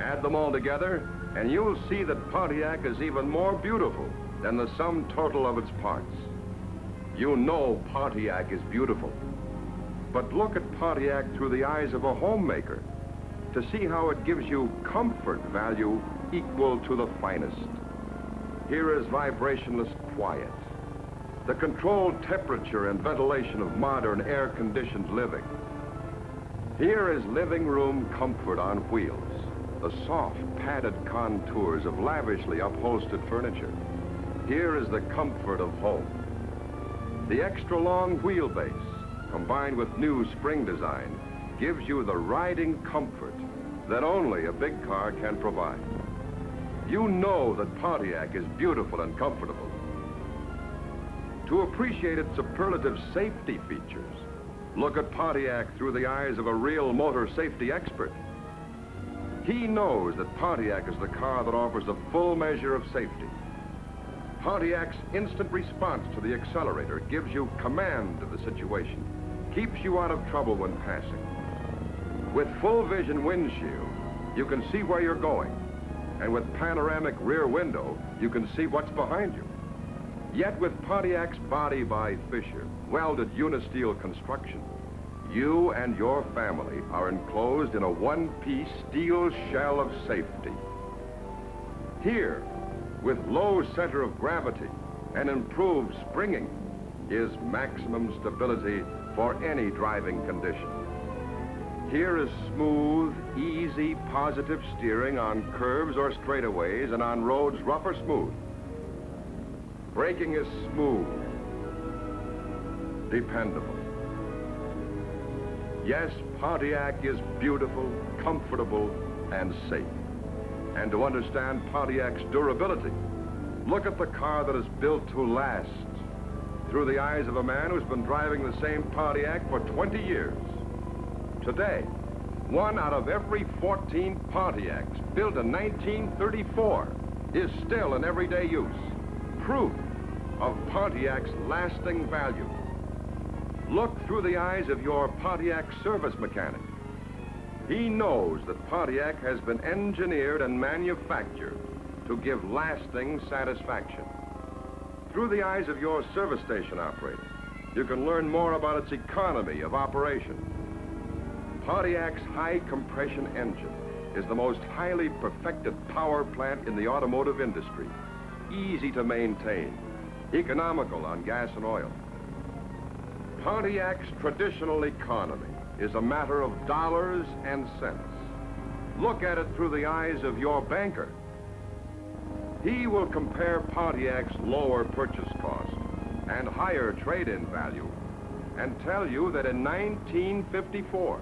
Add them all together, and you'll see that Pontiac is even more beautiful, than the sum total of its parts. You know Pontiac is beautiful, but look at Pontiac through the eyes of a homemaker to see how it gives you comfort value equal to the finest. Here is vibrationless quiet, the controlled temperature and ventilation of modern air-conditioned living. Here is living room comfort on wheels, the soft, padded contours of lavishly upholstered furniture. Here is the comfort of home. The extra-long wheelbase, combined with new spring design, gives you the riding comfort that only a big car can provide. You know that Pontiac is beautiful and comfortable. To appreciate its superlative safety features, look at Pontiac through the eyes of a real motor safety expert. He knows that Pontiac is the car that offers a full measure of safety. Pontiac's instant response to the accelerator gives you command of the situation, keeps you out of trouble when passing. With full vision windshield, you can see where you're going, and with panoramic rear window, you can see what's behind you. Yet with Pontiac's body by Fisher, welded unisteel construction, you and your family are enclosed in a one-piece steel shell of safety. Here, with low center of gravity and improved springing, is maximum stability for any driving condition. Here is smooth, easy, positive steering on curves or straightaways and on roads rough or smooth. Braking is smooth, dependable. Yes, Pontiac is beautiful, comfortable, and safe. And to understand Pontiac's durability, look at the car that is built to last through the eyes of a man who's been driving the same Pontiac for 20 years. Today, 1 out of every 14 Pontiacs built in 1934 is still in everyday use. Proof of Pontiac's lasting value. Look through the eyes of your Pontiac service mechanic. He knows that Pontiac has been engineered and manufactured to give lasting satisfaction. Through the eyes of your service station operator, you can learn more about its economy of operation. Pontiac's high compression engine is the most highly perfected power plant in the automotive industry. Easy to maintain, economical on gas and oil. Pontiac's traditional economy is a matter of dollars and cents. Look at it through the eyes of your banker. He will compare Pontiac's lower purchase cost and higher trade-in value and tell you that in 1954,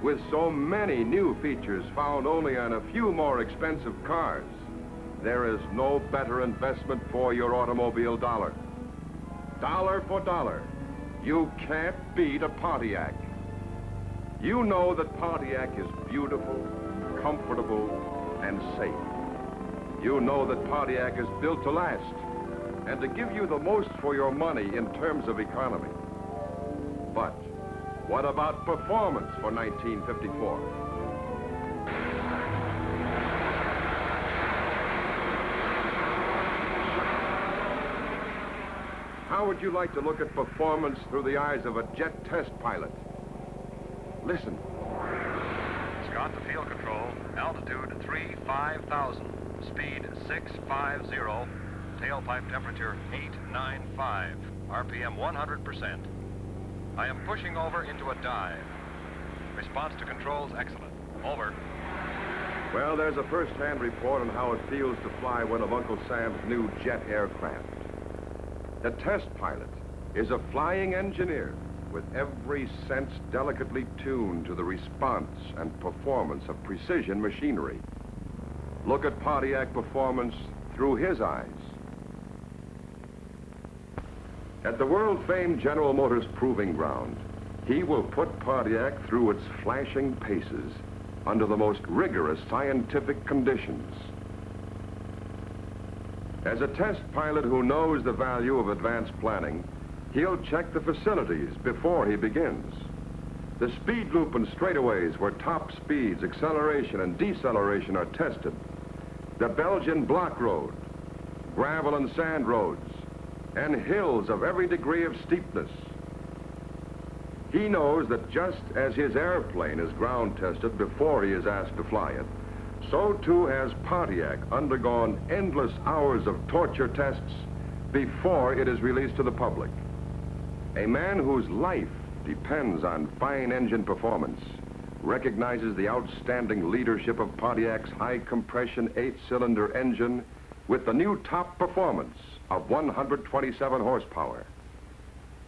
with so many new features found only on a few more expensive cars, there is no better investment for your automobile dollar. Dollar for dollar, you can't beat a Pontiac. You know that Pontiac is beautiful, comfortable, and safe. You know that Pontiac is built to last and to give you the most for your money in terms of economy. But what about performance for 1954? How would you like to look at performance through the eyes of a jet test pilot? Listen. Scott to field control. Altitude 35,000. Speed 650. Tailpipe temperature 895. RPM 100%. I am pushing over into a dive. Response to controls excellent. Over. Well, there's a first-hand report on how it feels to fly one of Uncle Sam's new jet aircraft. The test pilot is a flying engineer with every sense delicately tuned to the response and performance of precision machinery. Look at Pontiac performance through his eyes. At the world-famed General Motors Proving Ground, he will put Pontiac through its flashing paces under the most rigorous scientific conditions. As a test pilot who knows the value of advanced planning, he'll check the facilities before he begins. The speed loop and straightaways where top speeds, acceleration, and deceleration are tested. The Belgian block road, gravel and sand roads, and hills of every degree of steepness. He knows that just as his airplane is ground tested before he is asked to fly it, so too has Pontiac undergone endless hours of torture tests before it is released to the public. A man whose life depends on fine engine performance recognizes the outstanding leadership of Pontiac's high-compression 8-cylinder engine with the new top performance of 127 horsepower.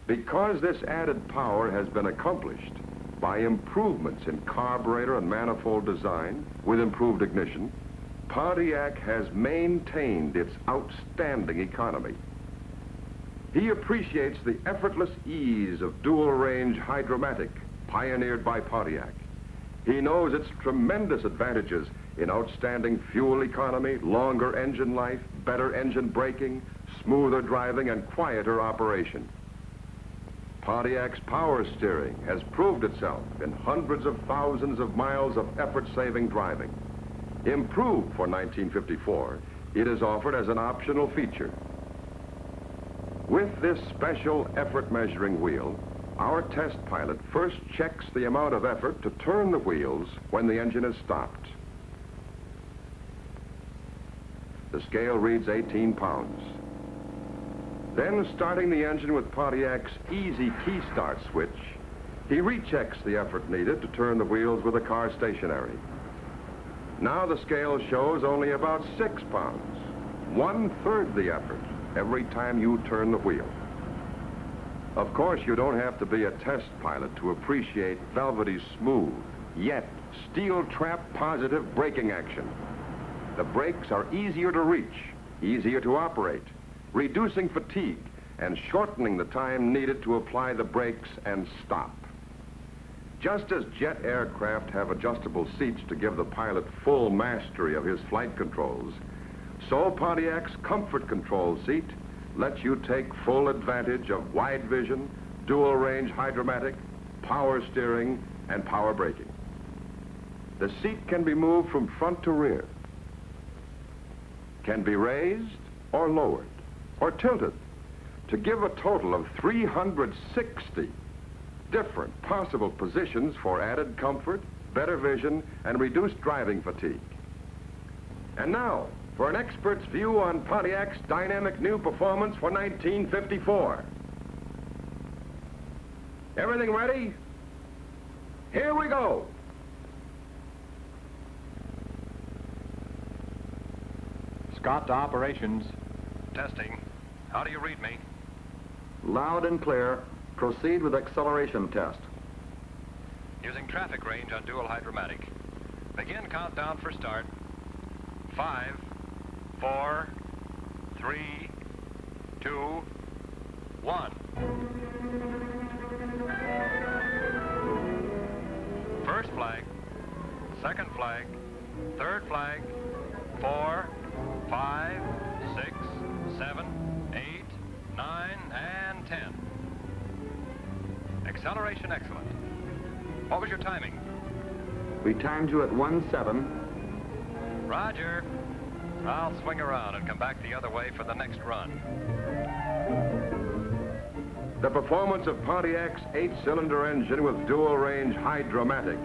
Because this added power has been accomplished by improvements in carburetor and manifold design with improved ignition, Pontiac has maintained its outstanding economy. He appreciates the effortless ease of dual-range hydromatic pioneered by Pontiac. He knows its tremendous advantages in outstanding fuel economy, longer engine life, better engine braking, smoother driving, and quieter operation. Pontiac's power steering has proved itself in hundreds of thousands of miles of effort-saving driving. Improved for 1954, it is offered as an optional feature. With this special effort measuring wheel, our test pilot first checks the amount of effort to turn the wheels when the engine is stopped. The scale reads 18 pounds. Then, starting the engine with Pontiac's easy key start switch, he rechecks the effort needed to turn the wheels with the car stationary. Now the scale shows only about 6 pounds, 1/3 the effort every time you turn the wheel. Of course, you don't have to be a test pilot to appreciate velvety smooth, yet steel trap positive braking action. The brakes are easier to reach, easier to operate, reducing fatigue and shortening the time needed to apply the brakes and stop. Just as jet aircraft have adjustable seats to give the pilot full mastery of his flight controls, so Pontiac's comfort control seat lets you take full advantage of wide vision, dual range hydromatic, power steering, and power braking. The seat can be moved from front to rear, can be raised or lowered or tilted to give a total of 360 different possible positions for added comfort, better vision, and reduced driving fatigue. And now, for an expert's view on Pontiac's dynamic new performance for 1954. Everything ready? Here we go! Scott to operations. Testing. How do you read me? Loud and clear. Proceed with acceleration test. Using traffic range on dual hydromatic. Begin countdown for start. 5, 4, 3, 2, 1. First flag, second flag, third flag, 4, 5, 6, 7, 8, 9, and 10. Acceleration excellent. What was your timing? We timed you at 1-7. Roger. I'll swing around and come back the other way for the next run. The performance of Pontiac's 8-cylinder engine with dual-range hydromatic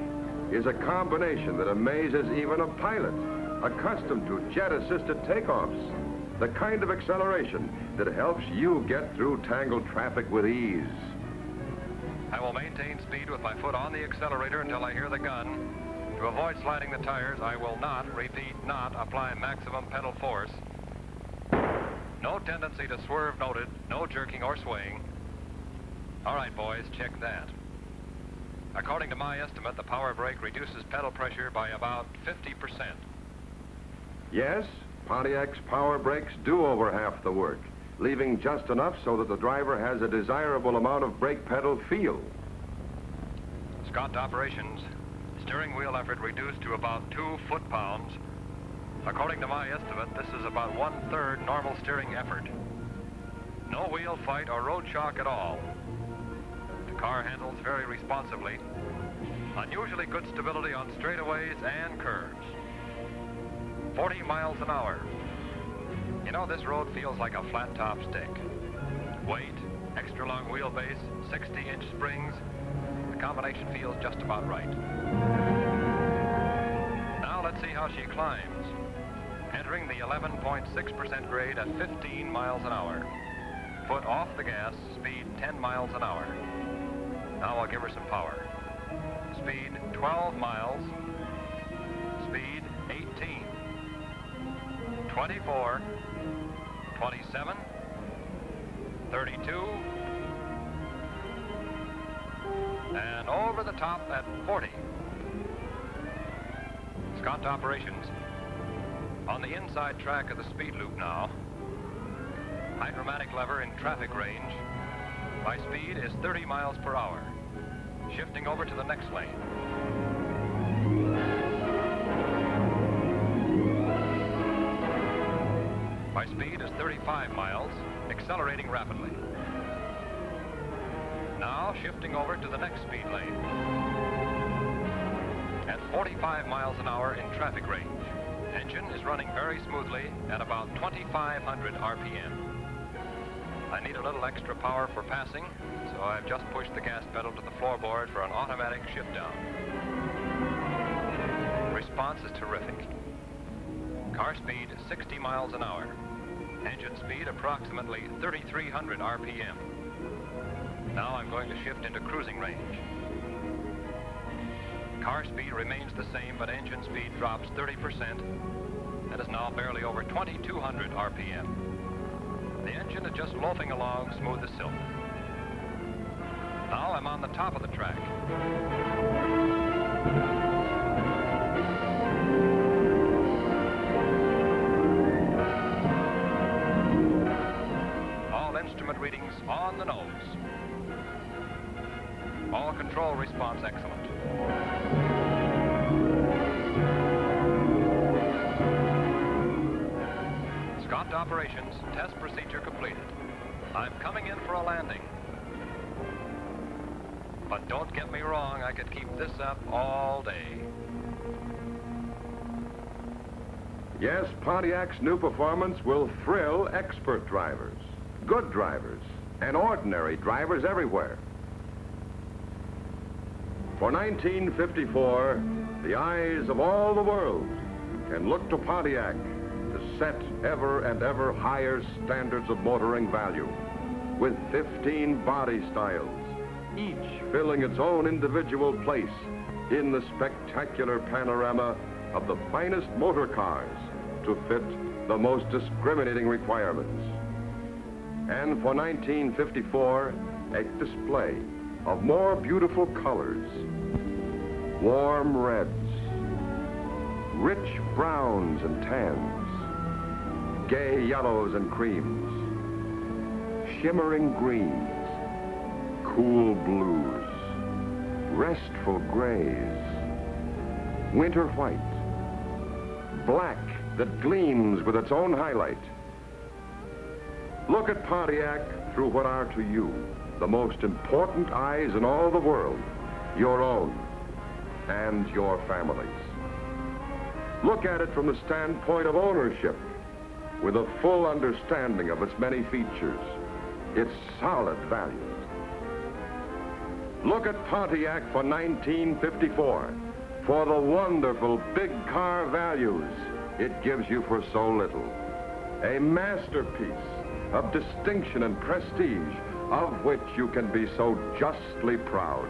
is a combination that amazes even a pilot accustomed to jet-assisted takeoffs, the kind of acceleration that helps you get through tangled traffic with ease. I will maintain speed with my foot on the accelerator until I hear the gun. To avoid sliding the tires, I will not, repeat, not apply maximum pedal force. No tendency to swerve noted, no jerking or swaying. All right, boys, check that. According to my estimate, the power brake reduces pedal pressure by about 50%. Yes, Pontiac's power brakes do over half the work, leaving just enough so that the driver has a desirable amount of brake pedal feel. Scott to operations. Steering wheel effort reduced to about 2 foot-pounds. According to my estimate, this is about 1/3 normal steering effort. No wheel fight or road shock at all. The car handles very responsibly. Unusually good stability on straightaways and curves. 40 miles an hour. You know, this road feels like a flat-top stick. Weight, extra long wheelbase, 60-inch springs. The combination feels just about right. Now let's see how she climbs. Entering the 11.6% grade at 15 miles an hour. Foot off the gas, speed 10 miles an hour. Now I'll give her some power. Speed 12 miles. Speed 18. 24. 27. 32. And over the top at 40. Scott operations. On the inside track of the speed loop now. Hydromatic lever in traffic range. My speed is 30 miles per hour. Shifting over to the next lane. My speed is 35 miles, accelerating rapidly. Now shifting over to the next speed lane. At 45 miles an hour in traffic range. Engine is running very smoothly at about 2,500 RPM. I need a little extra power for passing, so I've just pushed the gas pedal to the floorboard for an automatic shift down. Response is terrific. Car speed 60 miles an hour. Engine speed approximately 3,300 RPM. Now I'm going to shift into cruising range. Car speed remains the same, but engine speed drops 30% and is now barely over 2,200 RPM. The engine is just loafing along smooth as silk. Now I'm on the top of the track. All instrument readings on the nose. All control response excellent. Scott operations, test procedure completed. I'm coming in for a landing. But don't get me wrong, I could keep this up all day. Yes, Pontiac's new performance will thrill expert drivers, good drivers, and ordinary drivers everywhere. For 1954, the eyes of all the world can look to Pontiac to set ever and ever higher standards of motoring value with 15 body styles, each filling its own individual place in the spectacular panorama of the finest motor cars to fit the most discriminating requirements. And for 1954, a display of more beautiful colors, warm reds, rich browns and tans, gay yellows and creams, shimmering greens, cool blues, restful grays, winter white, black that gleams with its own highlight. Look at Pontiac through what are to you the most important eyes in all the world, your own and your family's. Look at it from the standpoint of ownership, with a full understanding of its many features, its solid values. Look at Pontiac for 1954, for the wonderful big car values it gives you for so little. A masterpiece of distinction and prestige of which you can be so justly proud.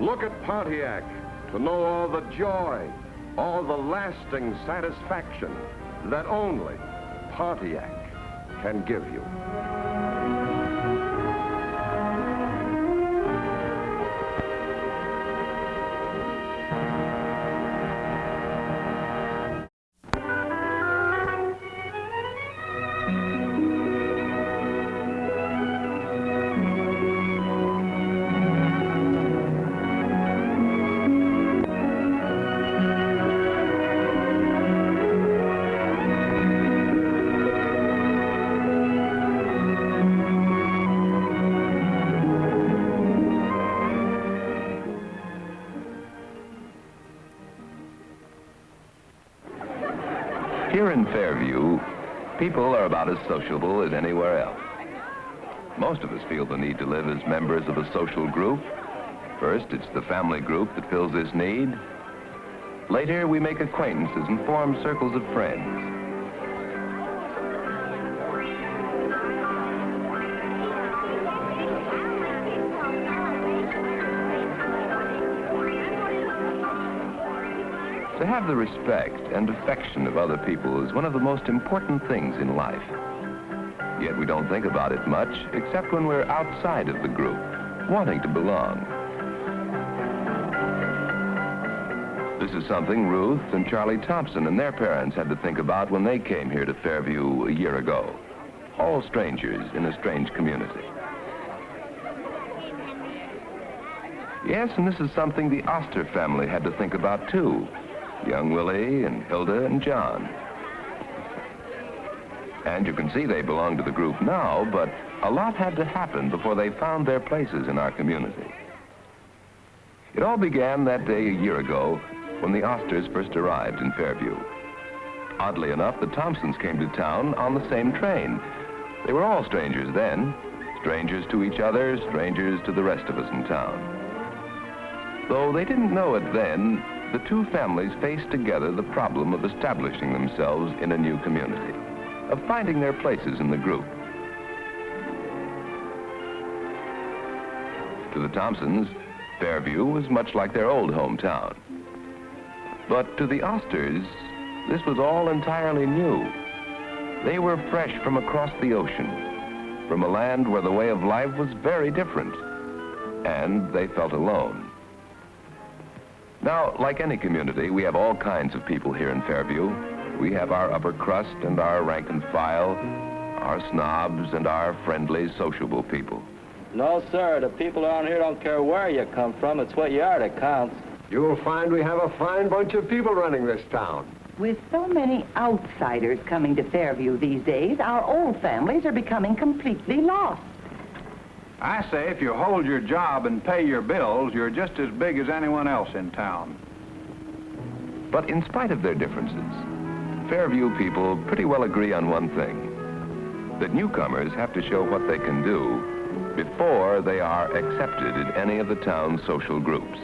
Look at Pontiac to know all the joy, all the lasting satisfaction that only Pontiac can give you. Here in Fairview, People are about as sociable as anywhere else. Most of us feel the need to live as members of a social group. First, it's the family group that fills this need. Later, we make acquaintances and form circles of friends. To have the respect and affection of other people is one of the most important things in life. Yet we don't think about it much, except when we're outside of the group, wanting to belong. This is something Ruth and Charlie Thompson and their parents had to think about when they came here to Fairview a year ago. All strangers in a strange community. Yes, and this is something the Oster family had to think about too. Young Willie and Hilda and John. And you can see they belong to the group now, but a lot had to happen before they found their places in our community. It all began that day a year ago when the Osters first arrived in Fairview. Oddly enough, the Thompsons came to town on the same train. They were all strangers then, strangers to each other, strangers to the rest of us in town. Though they didn't know it then, the two families faced together the problem of establishing themselves in a new community, of finding their places in the group. To the Thompsons, Fairview was much like their old hometown. But to the Osters, this was all entirely new. They were fresh from across the ocean, from a land where the way of life was very different, and they felt alone. Now, like any community, we have all kinds of people here in Fairview. We have our upper crust and our rank and file, our snobs and our friendly, sociable people. No, sir. The people around here don't care where you come from. It's what you are that counts. You'll find we have a fine bunch of people running this town. With so many outsiders coming to Fairview these days, our old families are becoming completely lost. I say if you hold your job and pay your bills, you're just as big as anyone else in town. But in spite of their differences, Fairview people pretty well agree on one thing, that newcomers have to show what they can do before they are accepted in any of the town's social groups.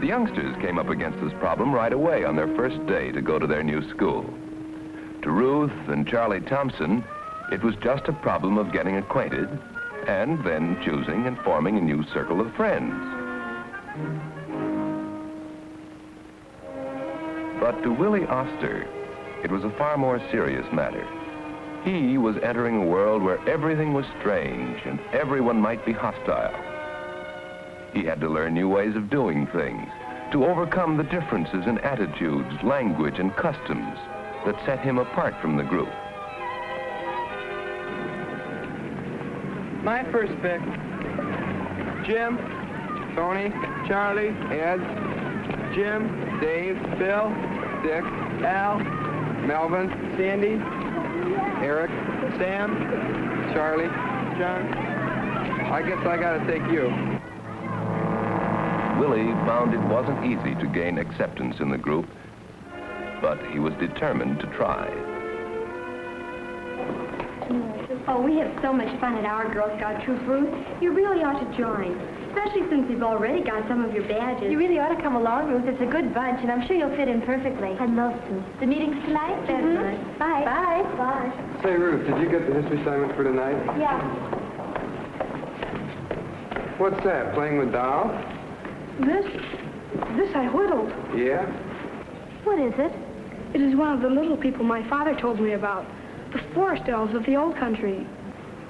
The youngsters came up against this problem right away on their first day to go to their new school. To Ruth and Charlie Thompson, it was just a problem of getting acquainted and then choosing and forming a new circle of friends. But to Willie Oster, it was a far more serious matter. He was entering a world where everything was strange and everyone might be hostile. He had to learn new ways of doing things, to overcome the differences in attitudes, language, and customs that set him apart from the group. My first pick, Jim, Tony, Charlie, Ed, Jim, Dave, Bill, Dick, Al, Melvin, Sandy, Eric, Sam, Charlie, John. I guess I gotta take you. Willie found it wasn't easy to gain acceptance in the group, but he was determined to try. Oh, we have so much fun at our Girl Scout troop, Ruth. You really ought to join, especially since we've already got some of your badges. You really ought to come along, Ruth. It's a good bunch, and I'm sure you'll fit in perfectly. I'd love to. The meeting's tonight? That's right. Bye. Bye. Bye. Say, Ruth, did you get the history assignment for tonight? Yeah. What's that, playing with dolls? This I whittled. Yeah? What is it? It is one of the little people my father told me about. The forest elves of the old country.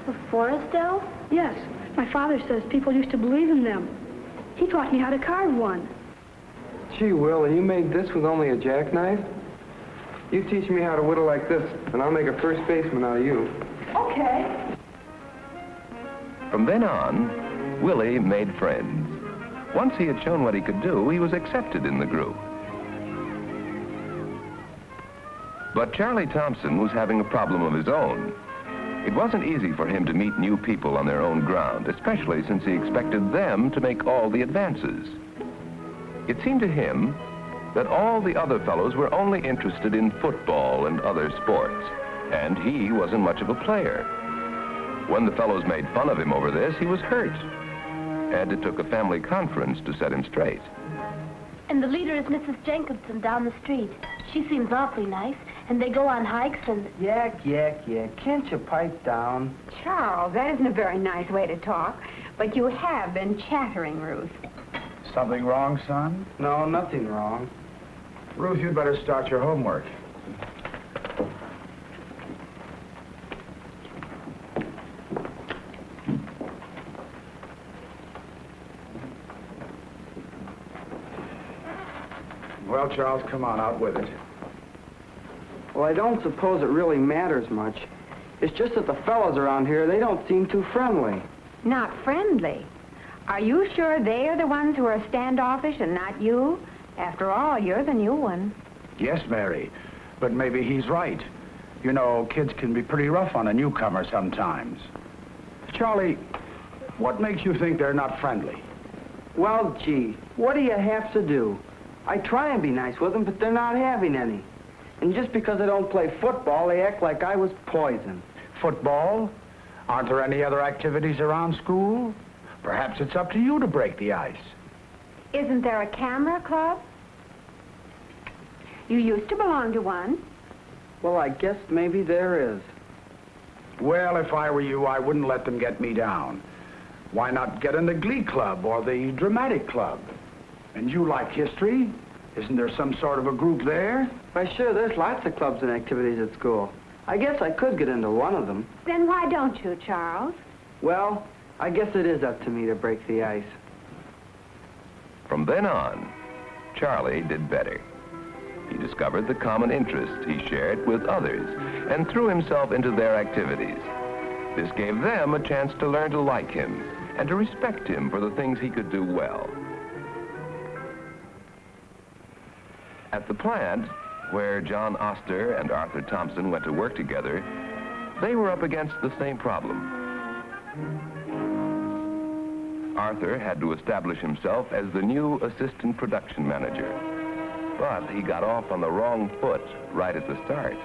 The forest elves? Yes. My father says people used to believe in them. He taught me how to carve one. Gee, Will, and you made this with only a jackknife? You teach me how to whittle like this, and I'll make a first baseman out of you. Okay. From then on, Willie made friends. Once he had shown what he could do, he was accepted in the group. But Charlie Thompson was having a problem of his own. It wasn't easy for him to meet new people on their own ground, especially since he expected them to make all the advances. It seemed to him that all the other fellows were only interested in football and other sports, And he wasn't much of a player. When the fellows made fun of him over this, he was hurt. And it took a family conference to set him straight. And the leader is Mrs. Jenkinson down the street. She seems awfully nice, and they go on hikes and... Yak. Can't you pipe down? Charles, that isn't a very nice way to talk, but you have been chattering, Ruth. Something wrong, son? No, nothing wrong. Ruth, you'd better start your homework. Well, Charles, come on, out with it. Well, I don't suppose it really matters much. It's just that the fellows around here, they don't seem too friendly. Not friendly? Are you sure they are the ones who are standoffish and not you? After all, you're the new one. Yes, Mary, but maybe he's right. You know, kids can be pretty rough on a newcomer sometimes. Charlie, what makes you think they're not friendly? Well, gee, what do you have to do? I try and be nice with them, but they're not having any. And just because I don't play football, they act like I was poison. Football? Aren't there any other activities around school? Perhaps it's up to you to break the ice. Isn't there a camera club? You used to belong to one. Well, I guess maybe there is. Well, if I were you, I wouldn't let them get me down. Why not get in the Glee Club or the Dramatic Club? And you like history? Isn't there some sort of a group there? Why, sure, there's lots of clubs and activities at school. I guess I could get into one of them. Then why don't you, Charles? Well, I guess it is up to me to break the ice. From then on, Charlie did better. He discovered the common interests he shared with others and threw himself into their activities. This gave them a chance to learn to like him and to respect him for the things he could do well. At the plant, where John Oster and Arthur Thompson went to work together, they were up against the same problem. Arthur had to establish himself as the new assistant production manager, but he got off on the wrong foot right at the start.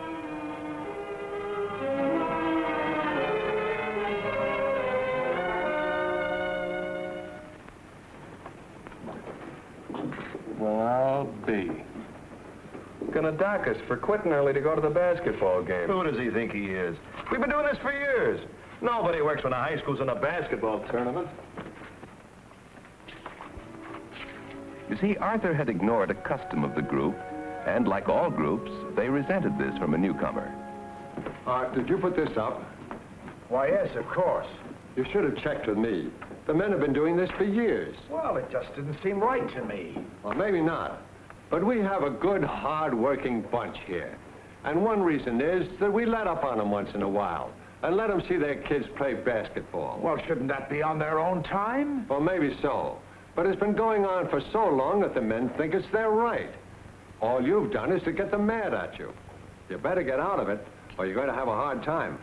Well, I'll be. Gonna dock us for quitting early to go to the basketball game. Who does he think he is? We've been doing this for years. Nobody works when the high school's in a basketball tournament. You see, Arthur had ignored a custom of the group, and like all groups, they resented this from a newcomer. Art, did you put this up? Why, yes, of course. You should have checked with me. The men have been doing this for years. Well, it just didn't seem right to me. Well, maybe not. But we have a good, hard-working bunch here. And one reason is that we let up on them once in a while and let them see their kids play basketball. Well, shouldn't that be on their own time? Well, maybe so. But it's been going on for so long that the men think it's their right. All you've done is to get them mad at you. You better get out of it, or you're going to have a hard time.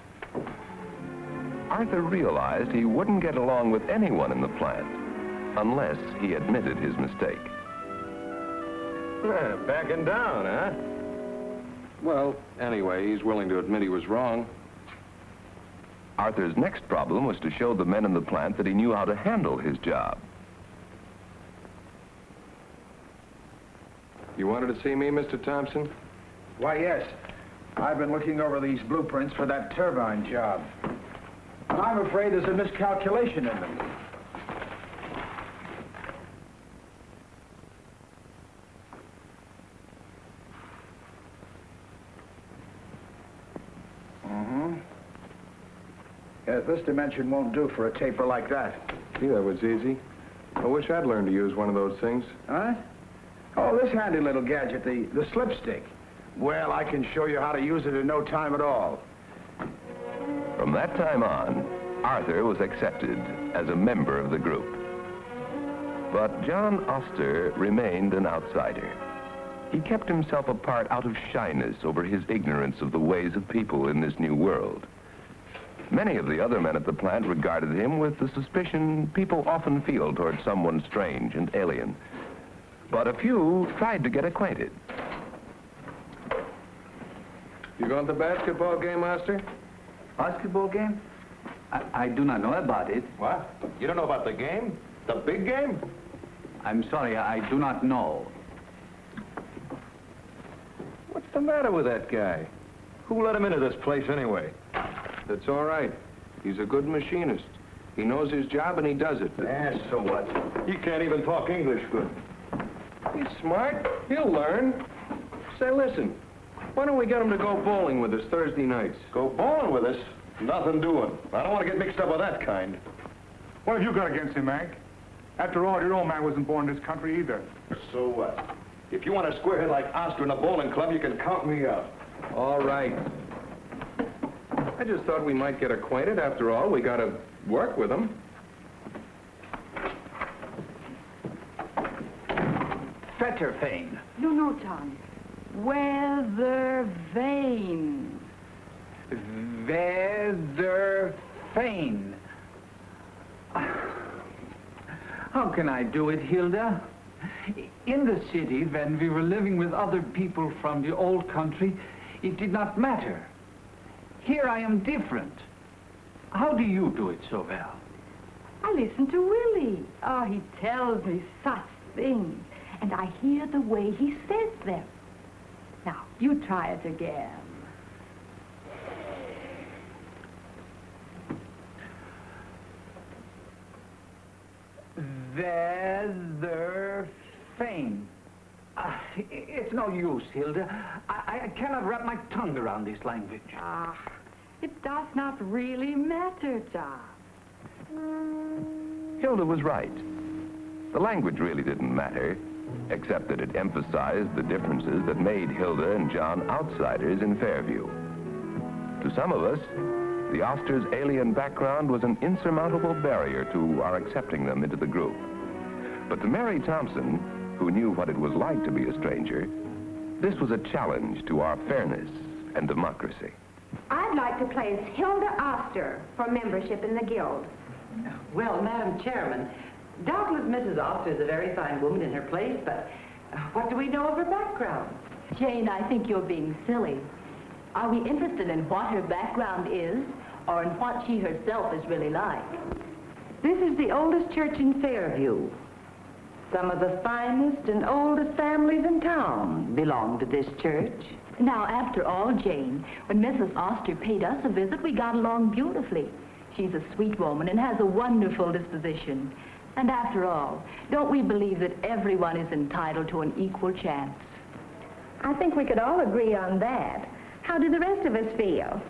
Arthur realized he wouldn't get along with anyone in the plant unless he admitted his mistake. Backing down, huh? Well, anyway, he's willing to admit he was wrong. Arthur's next problem was to show the men in the plant that he knew how to handle his job. You wanted to see me, Mr. Thompson? Why, yes. I've been looking over these blueprints for that turbine job. And I'm afraid there's a miscalculation in them. Yes, this dimension won't do for a taper like that. Gee, that was easy. I wish I'd learned to use one of those things. Huh? Oh, this handy little gadget, the slipstick. Well, I can show you how to use it in no time at all. From that time on, Arthur was accepted as a member of the group. But John Oster remained an outsider. He kept himself apart out of shyness over his ignorance of the ways of people in this new world. Many of the other men at the plant regarded him with the suspicion people often feel toward someone strange and alien. But a few tried to get acquainted. You going to the basketball game, Oster? Basketball game? I do not know about it. What? You don't know about the game? The big game? I'm sorry, I do not know. What's the matter with that guy? Who let him into this place anyway? That's all right. He's a good machinist. He knows his job and he does it. Yeah, so what? He can't even talk English good. He's smart. He'll learn. Say, listen, why don't we get him to go bowling with us Thursday nights? Go bowling with us? Nothing doing. I don't want to get mixed up with that kind. What have you got against him, Hank? After all, your old man wasn't born in this country either. So what? If you want a squarehead like Oster in a bowling club, you can count me out. All right. I just thought we might get acquainted. After all, we got to work with him. Fetterfane. No, Tom. Weathervane. Weatherfane. How can I do it, Hilda? In the city, when we were living with other people from the old country, it did not matter. Here I am different. How do you do it so well? I listen to Willie. Oh, he tells me such things. And I hear the way he says them. Now, you try it again. Weatherfane. It's no use, Hilda. I cannot wrap my tongue around this language. It does not really matter, John. Hilda was right. The language really didn't matter, except that it emphasized the differences that made Hilda and John outsiders in Fairview. To some of us, the Osters' alien background was an insurmountable barrier to our accepting them into the group. But to Mary Thompson, who knew what it was like to be a stranger, this was a challenge to our fairness and democracy. I'd like to place Hilda Oster for membership in the Guild. Well, Madam Chairman, doubtless Mrs. Oster is a very fine woman in her place, but what do we know of her background? Jane, I think you're being silly. Are we interested in what her background is, or in what she herself is really like? This is the oldest church in Fairview. Some of the finest and oldest families in town belong to this church. Now, after all, Jane, when Mrs. Oster paid us a visit, we got along beautifully. She's a sweet woman and has a wonderful disposition. And after all, don't we believe that everyone is entitled to an equal chance? I think we could all agree on that. How do the rest of us feel?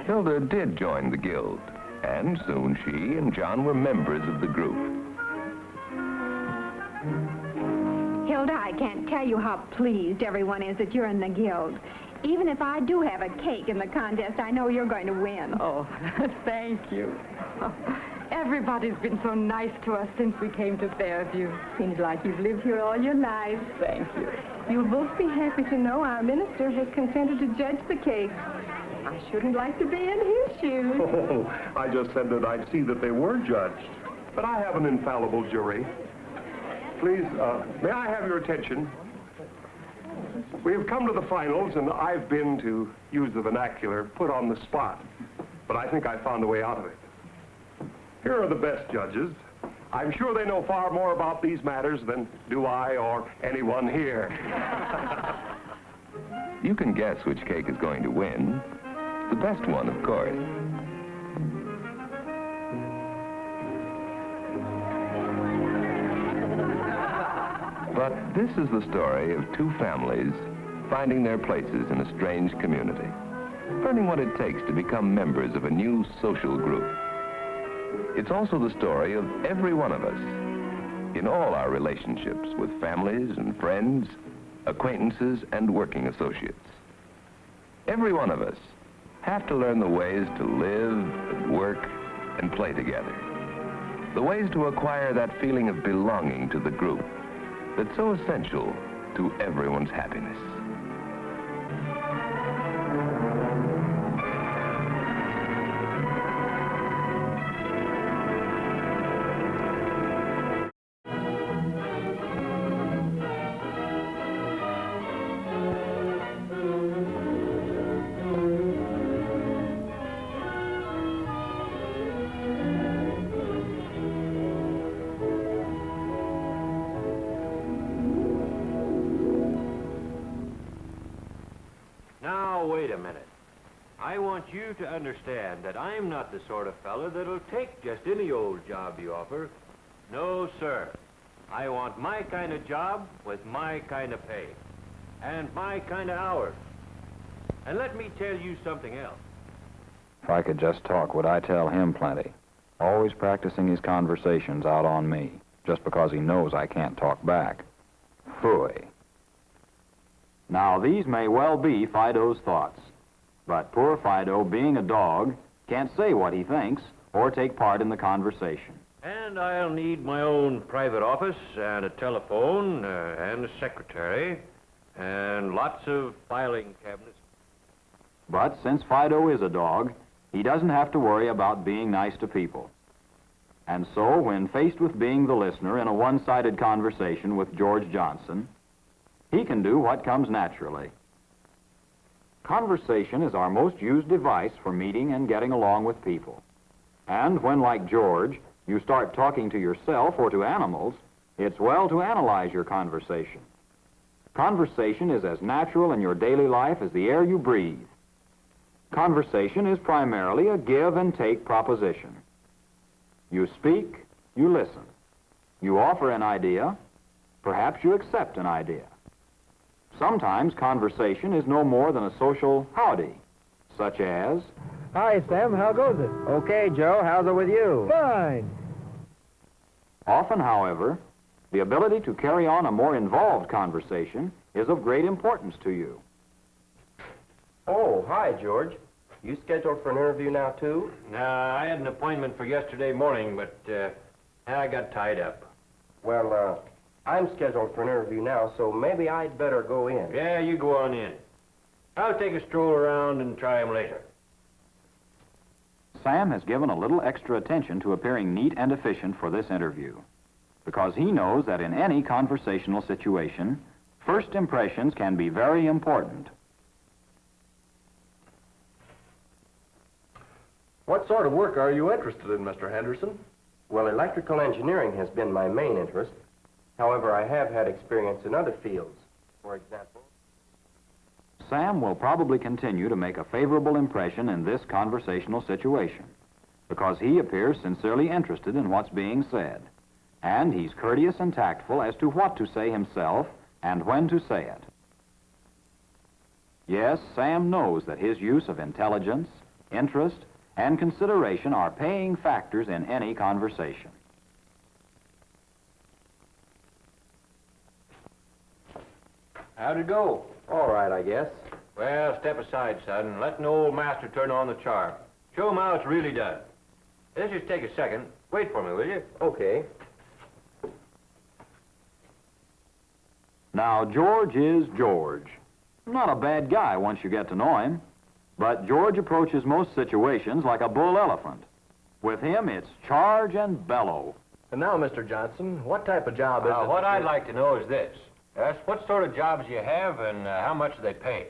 Hilda did join the Guild, and soon she and John were members of the group. Hilda, I can't tell you how pleased everyone is that you're in the Guild. Even if I do have a cake in the contest, I know you're going to win. Oh, thank you. Everybody's been so nice to us since we came to Fairview. Seems like you've lived here all your lives. Thank you. You'll both be happy to know our minister has consented to judge the cake. I shouldn't like to be in his shoes. Oh, I just said that I'd see that they were judged. But I have an infallible jury. Please, may I have your attention? We have come to the finals, and I've been, to use the vernacular, put on the spot. But I think I found a way out of it. Here are the best judges. I'm sure they know far more about these matters than do I or anyone here. You can guess which cake is going to win. The best one, of course. But this is the story of two families finding their places in a strange community, learning what it takes to become members of a new social group. It's also the story of every one of us in all our relationships with families and friends, acquaintances and working associates. Every one of us have to learn the ways to live, and work, and play together. The ways to acquire that feeling of belonging to the group that's so essential to everyone's happiness. I want you to understand that I'm not the sort of fella that'll take just any old job you offer. No, sir. I want my kind of job with my kind of pay. And my kind of hours. And let me tell you something else. If I could just talk, would I tell him plenty? Always practicing his conversations out on me, just because he knows I can't talk back. Phooey. Now, these may well be Fido's thoughts. But poor Fido, being a dog, can't say what he thinks or take part in the conversation. And I'll need my own private office and a telephone and a secretary and lots of filing cabinets. But since Fido is a dog, he doesn't have to worry about being nice to people. And so, when faced with being the listener in a one-sided conversation with George Johnson, he can do what comes naturally. Conversation is our most used device for meeting and getting along with people. And when, like George, you start talking to yourself or to animals, it's well to analyze your conversation. Conversation is as natural in your daily life as the air you breathe. Conversation is primarily a give and take proposition. You speak, you listen. You offer an idea, perhaps you accept an idea. Sometimes conversation is no more than a social howdy, such as, "Hi, Sam, how goes it?" "Okay, Joe, how's it with you?" "Fine." Often, however, the ability to carry on a more involved conversation is of great importance to you. Oh, hi, George. You scheduled for an interview now, too? I had an appointment for yesterday morning, but I got tied up. Well, I'm scheduled for an interview now, so maybe I'd better go in. Yeah, you go on in. I'll take a stroll around and try him later. Sam has given a little extra attention to appearing neat and efficient for this interview, because he knows that in any conversational situation, first impressions can be very important. What sort of work are you interested in, Mr. Henderson? Well, electrical engineering has been my main interest. However, I have had experience in other fields. For example... Sam will probably continue to make a favorable impression in this conversational situation, because he appears sincerely interested in what's being said, and he's courteous and tactful as to what to say himself and when to say it. Yes, Sam knows that his use of intelligence, interest, and consideration are paying factors in any conversation. How'd it go? All right, I guess. Well, step aside, son, and let an old master turn on the charm. Show him how it's really done. Let's just take a second. Wait for me, will you? Okay. Now, George is George. Not a bad guy once you get to know him. But George approaches most situations like a bull elephant. With him, it's charge and bellow. And now, Mr. Johnson, what type of job is it? What I'd like to know is this. What sort of jobs you have and how much do they pay?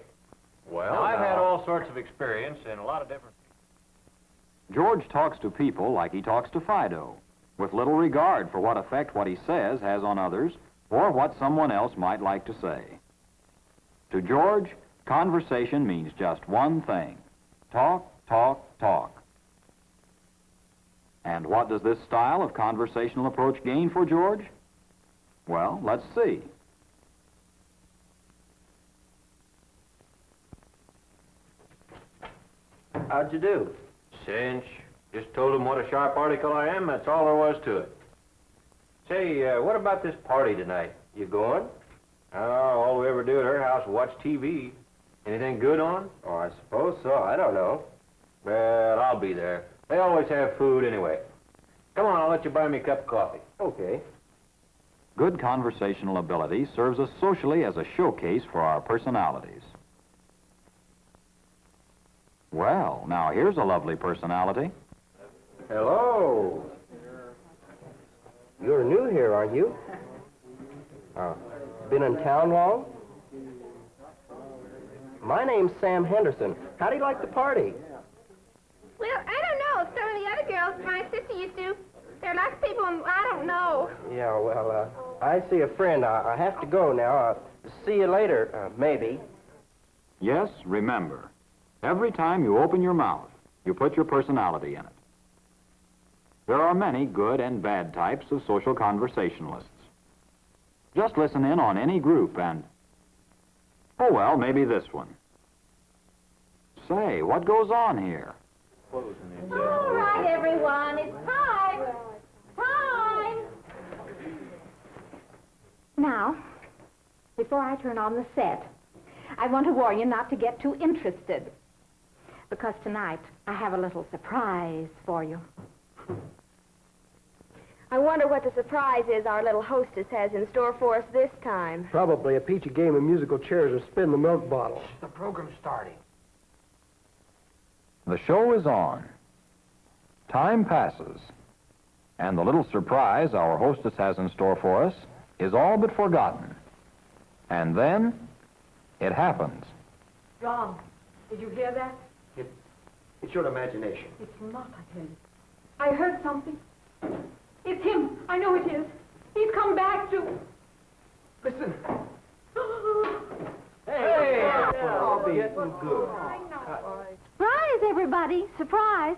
Well, now, I've had all sorts of experience in a lot of different... George talks to people like he talks to Fido, with little regard for what effect what he says has on others or what someone else might like to say. To George, conversation means just one thing. Talk, talk, talk. And what does this style of conversational approach gain for George? Well, let's see. How'd you do? Cinch. Just told him what a sharp article I am. That's all there was to it. Say, what about this party tonight? You going? Oh, all we ever do at her house is watch TV. Anything good on? Oh, I suppose so. I don't know. Well, I'll be there. They always have food anyway. Come on, I'll let you buy me a cup of coffee. Okay. Good conversational ability serves us socially as a showcase for our personalities. Well, now here's a lovely personality. Hello. You're new here, aren't you? Been in town long? My name's Sam Henderson. How do you like the party? Well, I don't know. Some of the other girls my sister used to. There are lots of people, and I don't know. Yeah, well, I see a friend. I have to go now. See you later, maybe. Yes, remember, Every time you open your mouth, you put your personality in it. There are many good and bad types of social conversationalists. Just listen in on any group and, oh well, maybe this one. Say, what goes on here? All right, everyone, it's time. Time. Now, before I turn on the set, I want to warn you not to get too interested. Because tonight, I have a little surprise for you. I wonder what the surprise is our little hostess has in store for us this time. Probably a peachy game of musical chairs or spin the milk bottle. The program's starting. The show is on. Time passes. And the little surprise our hostess has in store for us is all but forgotten. And then, it happens. John, did you hear that? It's your imagination. It's not, I tell you. I heard something. It's him. I know it is. He's come back to... Listen. Hey! I'll be getting good. Surprise, everybody. Surprise.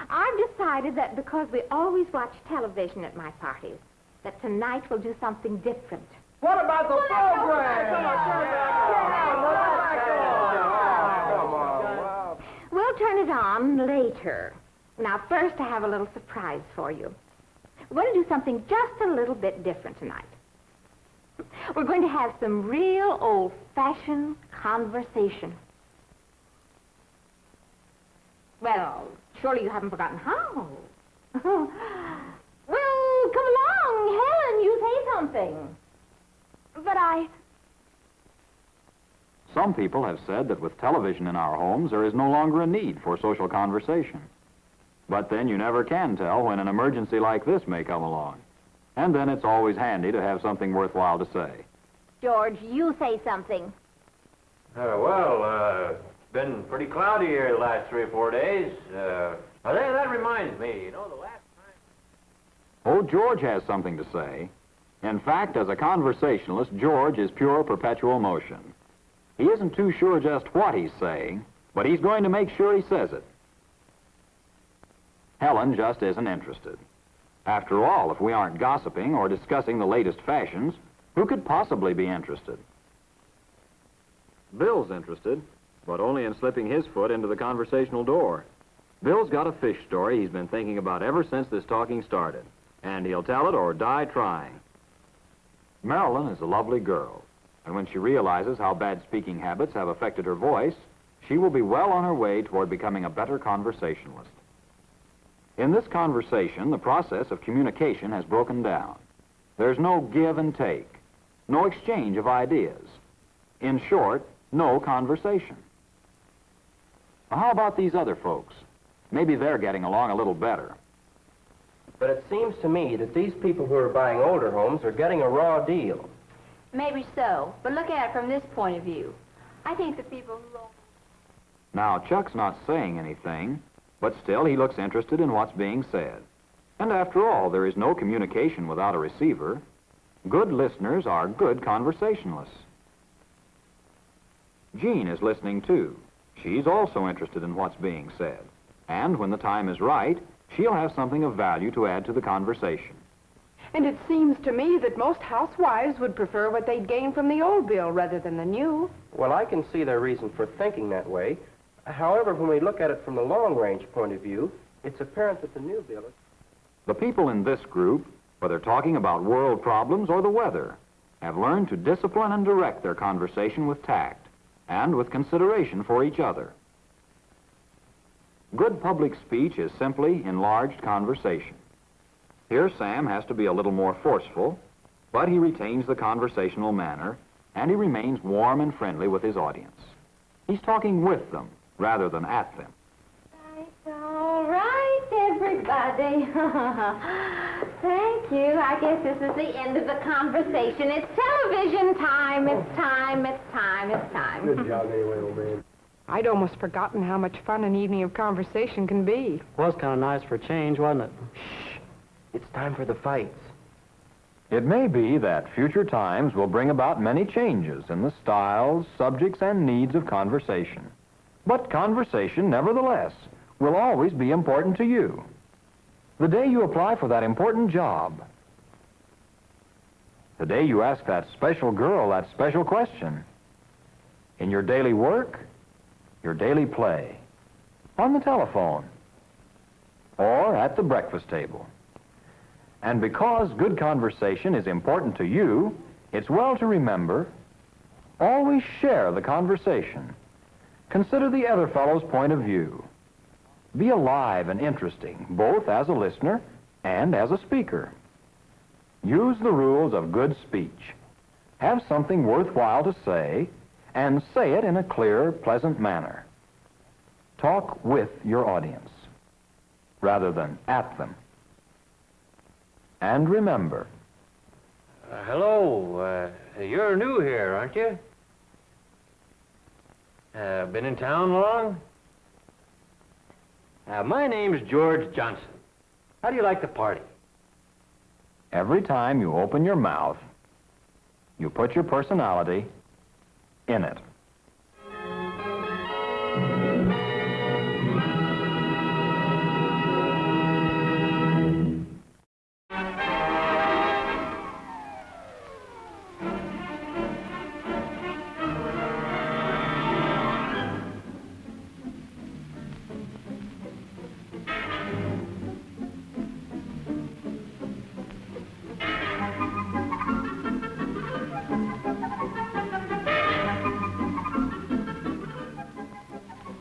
I've decided that because we always watch television at my parties, that tonight we'll do something different. What about the program? We'll turn it on later. Now, first, I have a little surprise for you. We're going to do something just a little bit different tonight. We're going to have some real old-fashioned conversation. Well, surely you haven't forgotten how. Well, come along, Helen, you say something. But Some people have said that with television in our homes, there is no longer a need for social conversation. But then you never can tell when an emergency like this may come along. And then it's always handy to have something worthwhile to say. George, you say something. Been pretty cloudy here the last 3 or 4 days. That reminds me, you know, the last time... Oh, George has something to say. In fact, as a conversationalist, George is pure perpetual motion. He isn't too sure just what he's saying, but he's going to make sure he says it. Helen just isn't interested. After all, if we aren't gossiping or discussing the latest fashions, who could possibly be interested? Bill's interested, but only in slipping his foot into the conversational door. Bill's got a fish story he's been thinking about ever since this talking started, and he'll tell it or die trying. Marilyn is a lovely girl, and when she realizes how bad speaking habits have affected her voice, she will be well on her way toward becoming a better conversationalist. In this conversation, the process of communication has broken down. There's no give and take, no exchange of ideas. In short, no conversation. How about these other folks? Maybe they're getting along a little better. But it seems to me that these people who are buying older homes are getting a raw deal. Maybe so, but look at it from this point of view. I think the people who own... Now, Chuck's not saying anything, but still he looks interested in what's being said. And after all, there is no communication without a receiver. Good listeners are good conversationalists. Jean is listening too. She's also interested in what's being said. And when the time is right, she'll have something of value to add to the conversation. And it seems to me that most housewives would prefer what they'd gained from the old bill rather than the new. Well, I can see their reason for thinking that way. However, when we look at it from the long-range point of view, it's apparent that the new bill is... The people in this group, whether talking about world problems or the weather, have learned to discipline and direct their conversation with tact and with consideration for each other. Good public speech is simply enlarged conversation. Here Sam has to be a little more forceful, but he retains the conversational manner, and he remains warm and friendly with his audience. He's talking with them rather than at them. All right, everybody. Thank you. I guess this is the end of the conversation. It's television time. It's time. Good job anyway, old man. I'd almost forgotten how much fun an evening of conversation can be. Was kind of nice for a change, wasn't it? It's time for the fights. It may be that future times will bring about many changes in the styles, subjects, and needs of conversation. But conversation, nevertheless, will always be important to you. The day you apply for that important job, the day you ask that special girl that special question, in your daily work, your daily play, on the telephone, or at the breakfast table. And because good conversation is important to you, it's well to remember, always share the conversation. Consider the other fellow's point of view. Be alive and interesting, both as a listener and as a speaker. Use the rules of good speech. Have something worthwhile to say, and say it in a clear, pleasant manner. Talk with your audience, rather than at them. And remember... Hello. You're new here, aren't you? Been in town long? My name's George Johnson. How do you like the party? Every time you open your mouth, you put your personality in it.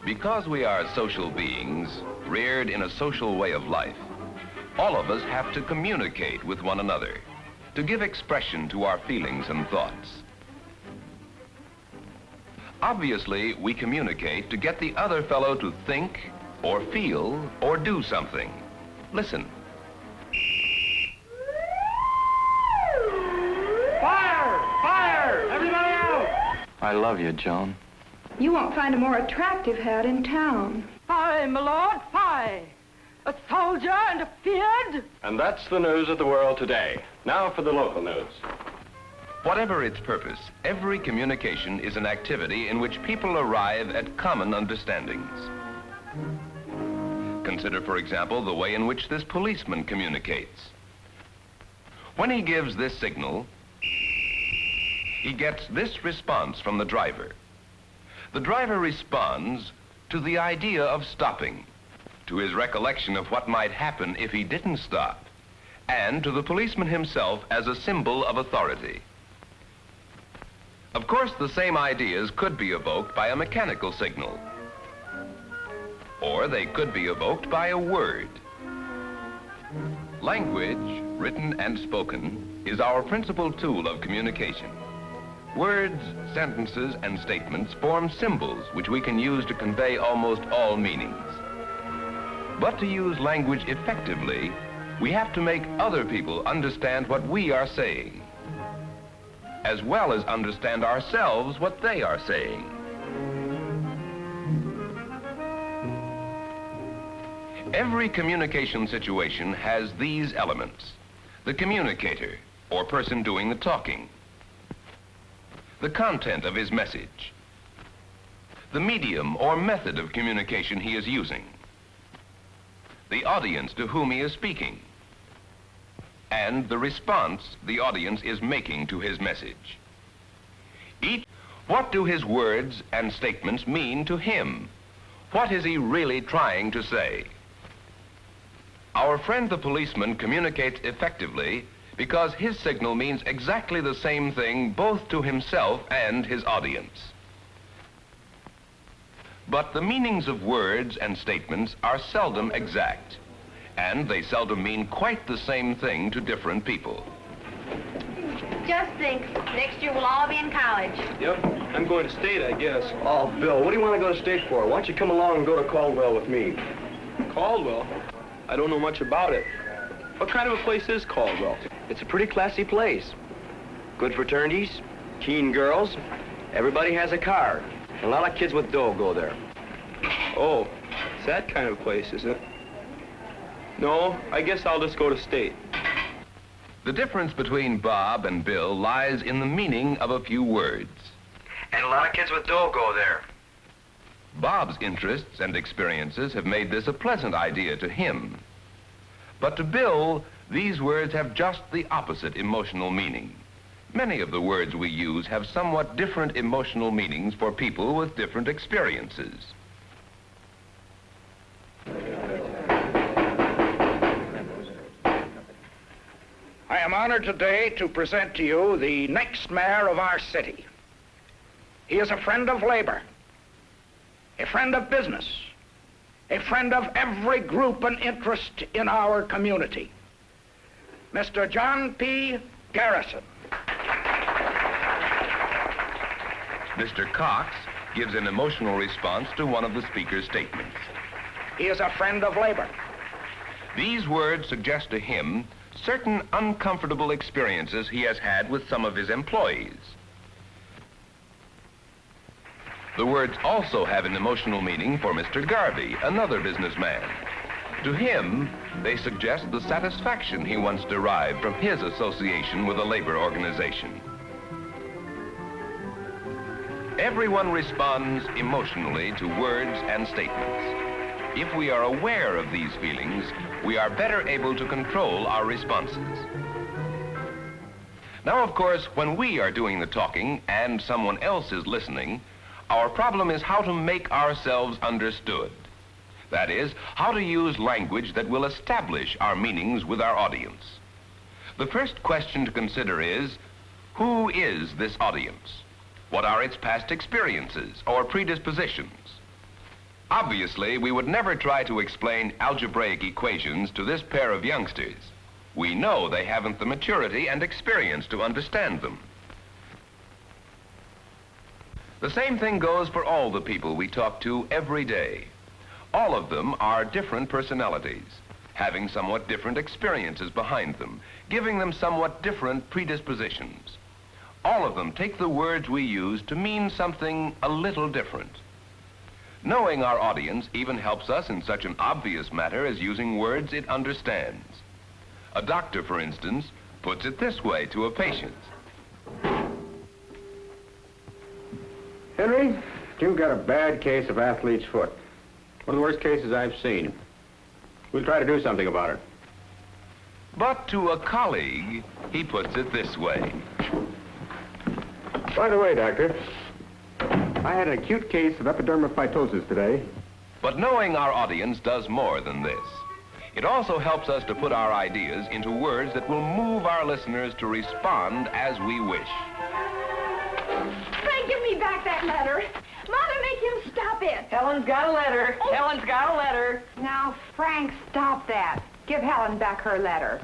Because we are social beings, reared in a social way of life, all of us have to communicate with one another, to give expression to our feelings and thoughts. Obviously, we communicate to get the other fellow to think, or feel, or do something. Listen. Fire! Fire! Everybody out! I love you, Joan. You won't find a more attractive hat in town. Fie, my lord, fie! A soldier and a feared? And that's the news of the world today. Now for the local news. Whatever its purpose, every communication is an activity in which people arrive at common understandings. Consider, for example, the way in which this policeman communicates. When he gives this signal, he gets this response from the driver. The driver responds to the idea of stopping, to his recollection of what might happen if he didn't stop, and to the policeman himself as a symbol of authority. Of course, the same ideas could be evoked by a mechanical signal, or they could be evoked by a word. Language, written and spoken, is our principal tool of communication. Words, sentences, and statements form symbols which we can use to convey almost all meanings. But to use language effectively, we have to make other people understand what we are saying, as well as understand ourselves what they are saying. Every communication situation has these elements: the communicator, or person doing the talking, the content of his message, the medium or method of communication he is using, the audience to whom he is speaking, and the response the audience is making to his message. What do his words and statements mean to him? What is he really trying to say? Our friend the policeman communicates effectively because his signal means exactly the same thing both to himself and his audience. But the meanings of words and statements are seldom exact, and they seldom mean quite the same thing to different people. Just think, next year we'll all be in college. Yep, I'm going to state, I guess. Oh, Bill, what do you want to go to state for? Why don't you come along and go to Caldwell with me? Caldwell? I don't know much about it. What kind of a place is Caldwell? It's a pretty classy place. Good fraternities, keen girls, everybody has a car. A lot of kids with dough go there. Oh, it's that kind of place, is it? No, I guess I'll just go to state. The difference between Bob and Bill lies in the meaning of a few words. And a lot of kids with dough go there. Bob's interests and experiences have made this a pleasant idea to him. But to Bill, these words have just the opposite emotional meaning. Many of the words we use have somewhat different emotional meanings for people with different experiences. I am honored today to present to you the next mayor of our city. He is a friend of labor, a friend of business, a friend of every group and interest in our community. Mr. John P. Garrison. Mr. Cox gives an emotional response to one of the speaker's statements. He is a friend of labor. These words suggest to him certain uncomfortable experiences he has had with some of his employees. The words also have an emotional meaning for Mr. Garvey, another businessman. To him, they suggest the satisfaction he once derived from his association with a labor organization. Everyone responds emotionally to words and statements. If we are aware of these feelings, we are better able to control our responses. Now, of course, when we are doing the talking and someone else is listening, our problem is how to make ourselves understood. That is, how to use language that will establish our meanings with our audience. The first question to consider is, who is this audience? What are its past experiences or predispositions? Obviously, we would never try to explain algebraic equations to this pair of youngsters. We know they haven't the maturity and experience to understand them. The same thing goes for all the people we talk to every day. All of them are different personalities, having somewhat different experiences behind them, giving them somewhat different predispositions. All of them take the words we use to mean something a little different. Knowing our audience even helps us in such an obvious matter as using words it understands. A doctor, for instance, puts it this way to a patient. Henry, you've got a bad case of athlete's foot. One of the worst cases I've seen. We'll try to do something about it. But to a colleague, he puts it this way. By the way, Doctor, I had an acute case of epidermophytosis today. But knowing our audience does more than this. It also helps us to put our ideas into words that will move our listeners to respond as we wish. Frank, give me back that letter. Mother, make him stop it. Helen's got a letter. Oh. Helen's got a letter. Now, Frank, stop that. Give Helen back her letter.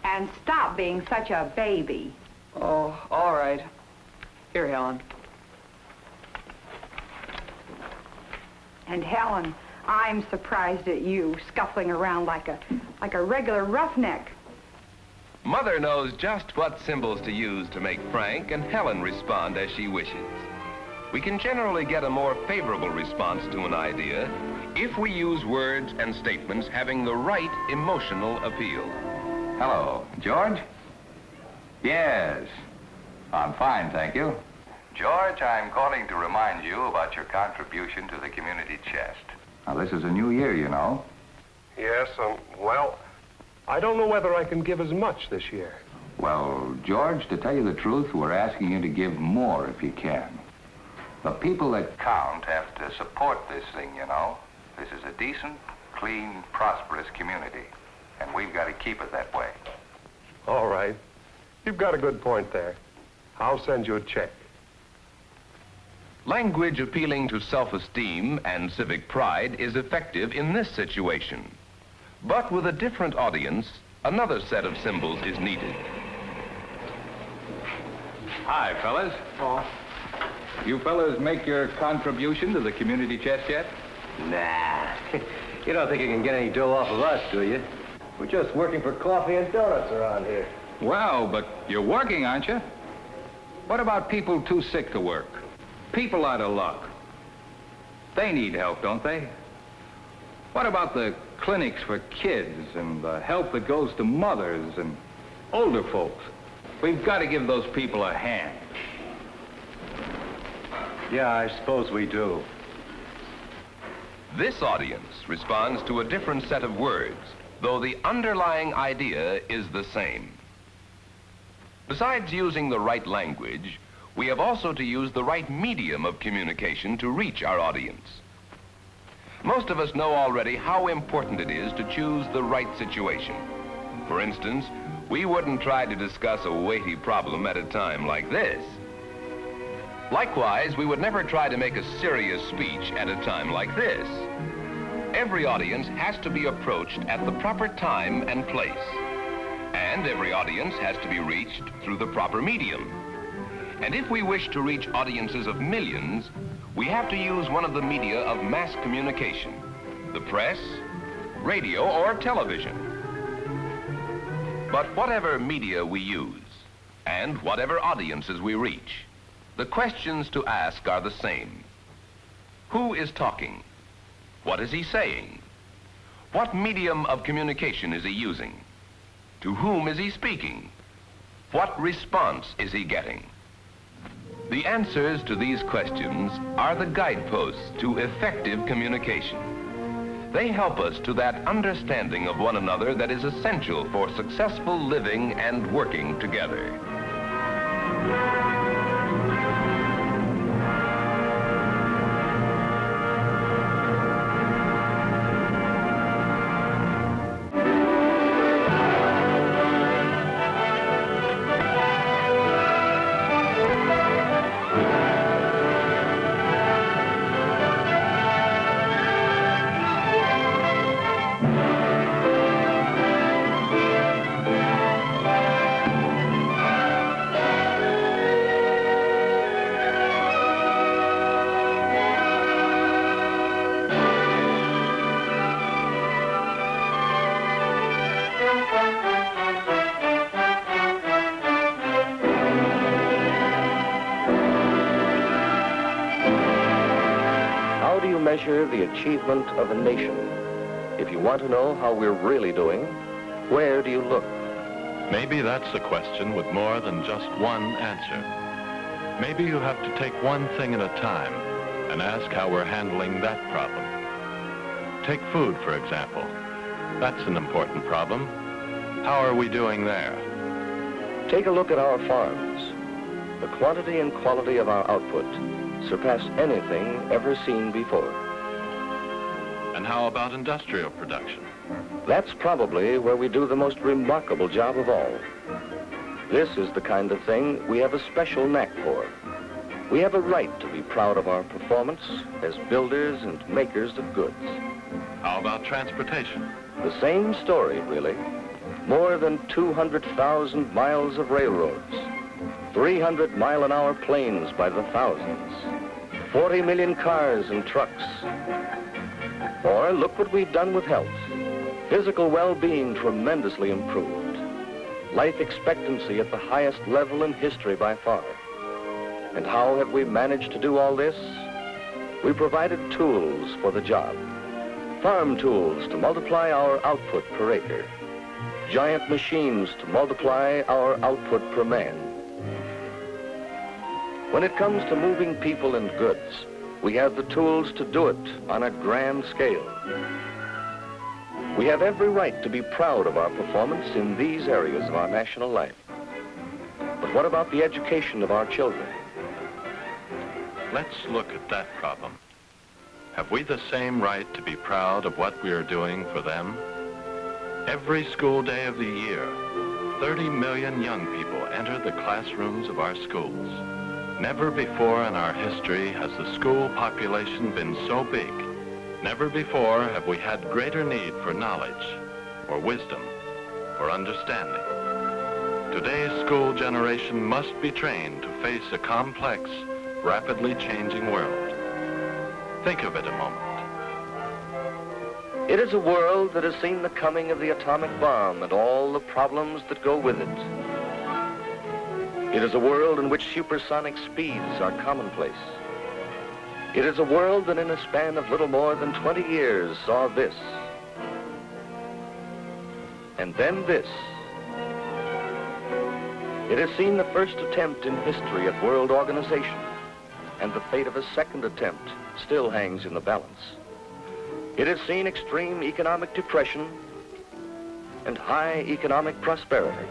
And stop being such a baby. Oh, all right. Here, Helen. And Helen, I'm surprised at you scuffling around like a regular roughneck. Mother knows just what symbols to use to make Frank and Helen respond as she wishes. We can generally get a more favorable response to an idea if we use words and statements having the right emotional appeal. Hello, George? Yes, I'm fine, thank you. George, I'm calling to remind you about your contribution to the community chest. Now, this is a new year, you know. Yes, well, I don't know whether I can give as much this year. Well, George, to tell you the truth, we're asking you to give more if you can. The people that count have to support this thing, you know. This is a decent, clean, prosperous community, and we've got to keep it that way. All right. You've got a good point there. I'll send you a check. Language appealing to self-esteem and civic pride is effective in this situation. But with a different audience, another set of symbols is needed. Hi, fellas. Oh. You fellas make your contribution to the community chest yet? Nah. You don't think you can get any dough off of us, do you? We're just working for coffee and donuts around here. Well, but you're working, aren't you? What about people too sick to work? People out of luck. They need help, don't they? What about the clinics for kids and the help that goes to mothers and older folks? We've got to give those people a hand. Yeah, I suppose we do. This audience responds to a different set of words, though the underlying idea is the same. Besides using the right language, we have also to use the right medium of communication to reach our audience. Most of us know already how important it is to choose the right situation. For instance, we wouldn't try to discuss a weighty problem at a time like this. Likewise, we would never try to make a serious speech at a time like this. Every audience has to be approached at the proper time and place. And every audience has to be reached through the proper medium. And if we wish to reach audiences of millions, we have to use one of the media of mass communication, the press, radio, or television. But whatever media we use, and whatever audiences we reach, the questions to ask are the same. Who is talking? What is he saying? What medium of communication is he using? To whom is he speaking? What response is he getting? The answers to these questions are the guideposts to effective communication. They help us to that understanding of one another that is essential for successful living and working together. Measure the achievement of a nation. If you want to know how we're really doing, where do you look? Maybe that's a question with more than just one answer. Maybe you have to take one thing at a time and ask how we're handling that problem. Take food, for example. That's an important problem. How are we doing there? Take a look at our farms. The quantity and quality of our output surpass anything ever seen before. And how about industrial production? That's probably where we do the most remarkable job of all. This is the kind of thing we have a special knack for. We have a right to be proud of our performance as builders and makers of goods. How about transportation? The same story, really. More than 200,000 miles of railroads, 300-mile-an-hour planes by the thousands, 40 million cars and trucks. Or look what we've done with health. Physical well-being tremendously improved. Life expectancy at the highest level in history by far. And how have we managed to do all this? We provided tools for the job. Farm tools to multiply our output per acre. Giant machines to multiply our output per man. When it comes to moving people and goods, we have the tools to do it on a grand scale. We have every right to be proud of our performance in these areas of our national life. But what about the education of our children? Let's look at that problem. Have we the same right to be proud of what we are doing for them? Every school day of the year, 30 million young people enter the classrooms of our schools. Never before in our history has the school population been so big. Never before have we had greater need for knowledge, or wisdom, or understanding. Today's school generation must be trained to face a complex, rapidly changing world. Think of it a moment. It is a world that has seen the coming of the atomic bomb and all the problems that go with it. It is a world in which supersonic speeds are commonplace. It is a world that in a span of little more than 20 years saw this, and then this. It has seen the first attempt in history at world organization, and the fate of a second attempt still hangs in the balance. It has seen extreme economic depression and high economic prosperity.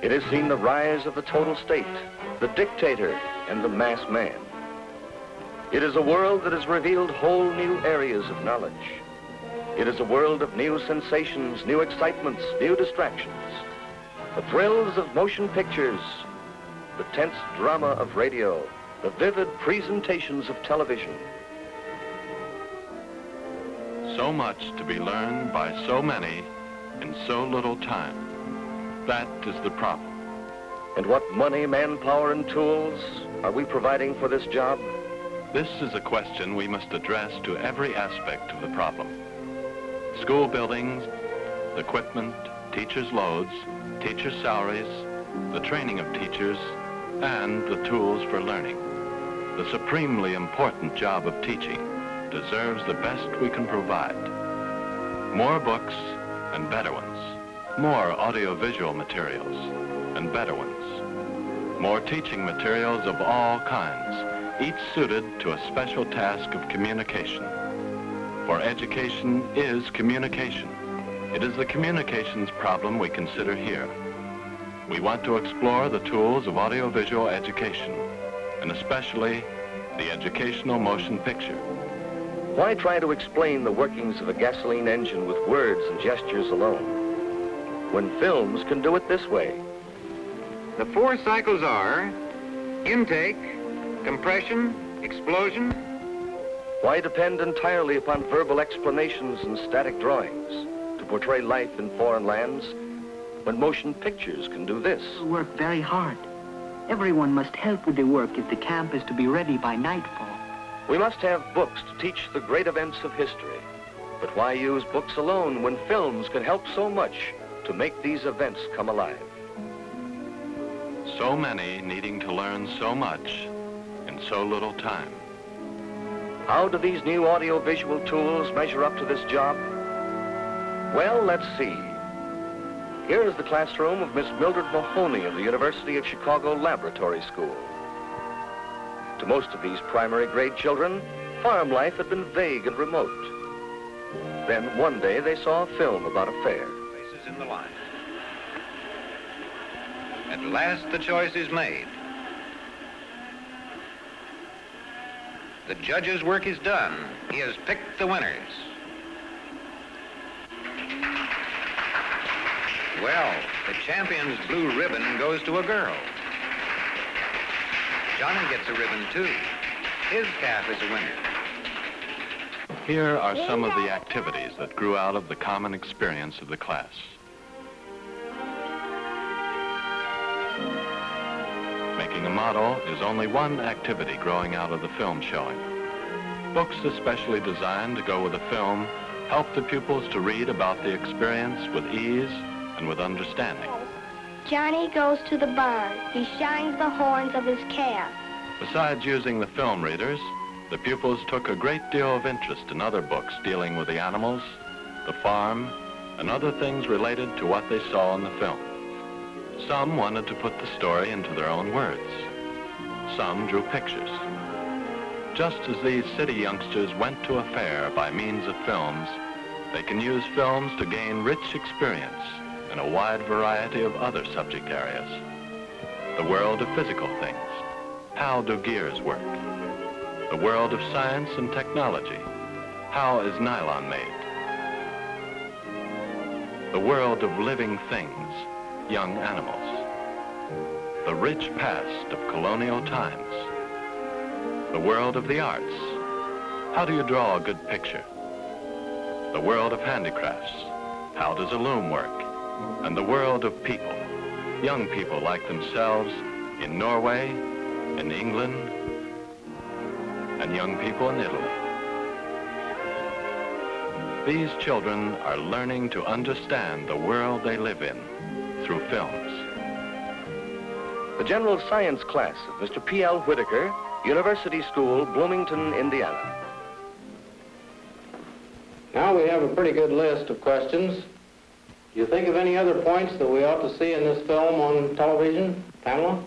It has seen the rise of the total state, the dictator, and the mass man. It is a world that has revealed whole new areas of knowledge. It is a world of new sensations, new excitements, new distractions. The thrills of motion pictures, the tense drama of radio, the vivid presentations of television. So much to be learned by so many in so little time. That is the problem. And what money, manpower, and tools are we providing for this job? This is a question we must address to every aspect of the problem. School buildings, equipment, teachers' loads, teachers' salaries, the training of teachers, and the tools for learning. The supremely important job of teaching deserves the best we can provide. More books and better ones. More audiovisual materials and better ones. More teaching materials of all kinds, each suited to a special task of communication. For education is communication. It is the communications problem we consider here. We want to explore the tools of audiovisual education, and especially the educational motion picture. Why try to explain the workings of a gasoline engine with words and gestures alone, when films can do it this way? The 4 cycles are intake, compression, explosion. Why depend entirely upon verbal explanations and static drawings to portray life in foreign lands, when motion pictures can do this? Work very hard. Everyone must help with the work if the camp is to be ready by nightfall. We must have books to teach the great events of history. But why use books alone when films can help so much to make these events come alive? So many needing to learn so much in so little time. How do these new audiovisual tools measure up to this job? Well, let's see. Here is the classroom of Miss Mildred Mahoney of the University of Chicago Laboratory School. To most of these primary grade children, farm life had been vague and remote. Then one day they saw a film about a fair. Places in the line. At last the choice is made. The judge's work is done. He has picked the winners. Well, the champion's blue ribbon goes to a girl. Johnny gets a ribbon, too. His calf is a winner. Here are some of the activities that grew out of the common experience of the class. Making a model is only one activity growing out of the film showing. Books especially designed to go with the film help the pupils to read about the experience with ease and with understanding. Johnny goes to the barn. He shines the horns of his calf. Besides using the film readers, the pupils took a great deal of interest in other books dealing with the animals, the farm, and other things related to what they saw in the film. Some wanted to put the story into their own words. Some drew pictures. Just as these city youngsters went to a fair by means of films, they can use films to gain rich experience in a wide variety of other subject areas. The world of physical things. How do gears work? The world of science and technology. How is nylon made? The world of living things, young animals. The rich past of colonial times. The world of the arts. How do you draw a good picture? The world of handicrafts. How does a loom work? And the world of people, young people like themselves in Norway, in England, and young people in Italy. These children are learning to understand the world they live in through films. The general science class of Mr. P.L. Whitaker, University School, Bloomington, Indiana. Now we have a pretty good list of questions. Do you think of any other points that we ought to see in this film on television, Pamela?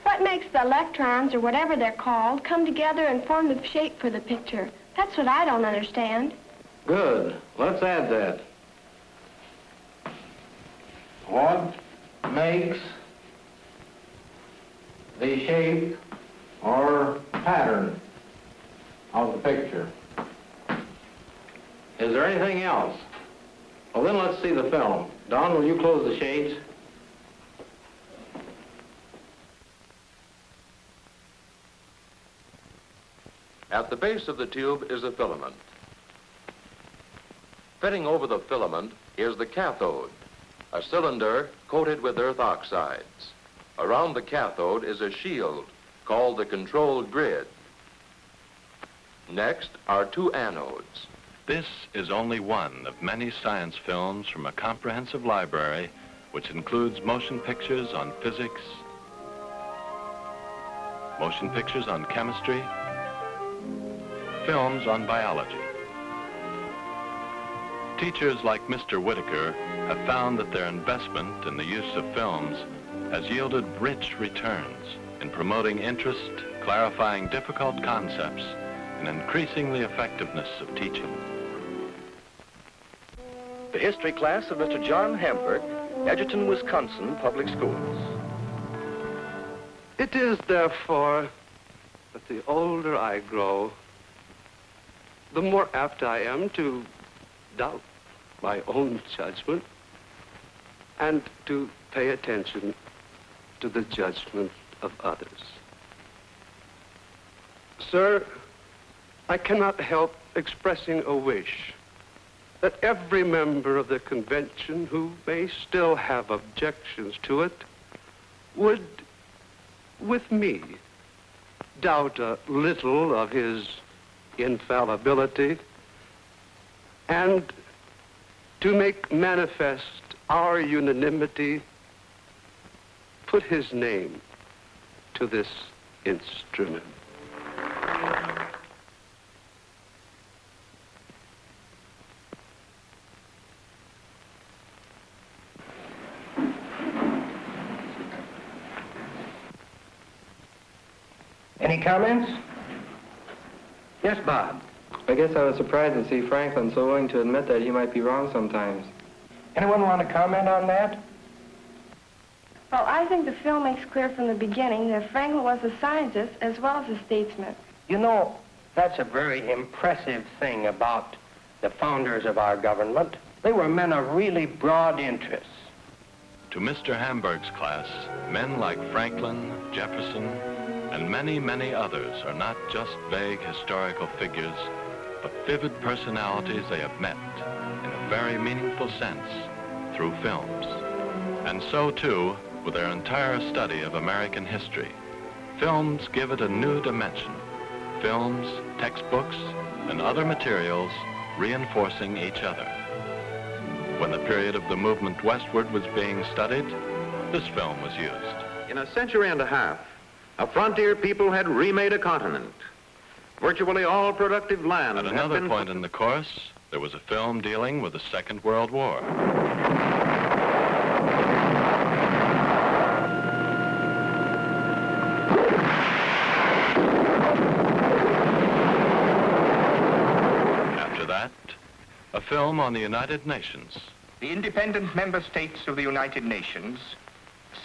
What makes the electrons, or whatever they're called, come together and form the shape for the picture? That's what I don't understand. Good. Let's add that. What makes the shape or pattern of the picture? Is there anything else? Well, then let's see the film. Don, will you close the shades? At the base of the tube is a filament. Fitting over the filament is the cathode, a cylinder coated with earth oxides. Around the cathode is a shield called the control grid. Next are two anodes. This is only one of many science films from a comprehensive library which includes motion pictures on physics, motion pictures on chemistry, films on biology. Teachers like Mr. Whitaker have found that their investment in the use of films has yielded rich returns in promoting interest, clarifying difficult concepts, and increasing the effectiveness of teaching. The history class of Mr. John Hamburg, Edgerton, Wisconsin Public Schools. It is therefore that the older I grow, the more apt I am to doubt my own judgment and to pay attention to the judgment of others. Sir, I cannot help expressing a wish that every member of the convention who may still have objections to it would, with me, doubt a little of his infallibility and to make manifest our unanimity, put his name to this instrument. Any comments? Yes, Bob. I guess I was surprised to see Franklin so willing to admit that he might be wrong sometimes. Anyone want to comment on that? Well, I think the film makes clear from the beginning that Franklin was a scientist as well as a statesman. You know, that's a very impressive thing about the founders of our government. They were men of really broad interests. To Mr. Hamburg's class, men like Franklin, Jefferson, and many, many others are not just vague historical figures, but vivid personalities they have met in a very meaningful sense through films. And so, too, with their entire study of American history. Films give it a new dimension. Films, textbooks, and other materials reinforcing each other. When the period of the movement westward was being studied, this film was used. In a century and a half, a frontier people had remade a continent. Virtually all productive land At another point in the course, there was a film dealing with the Second World War. After that, a film on the United Nations. The independent member states of the United Nations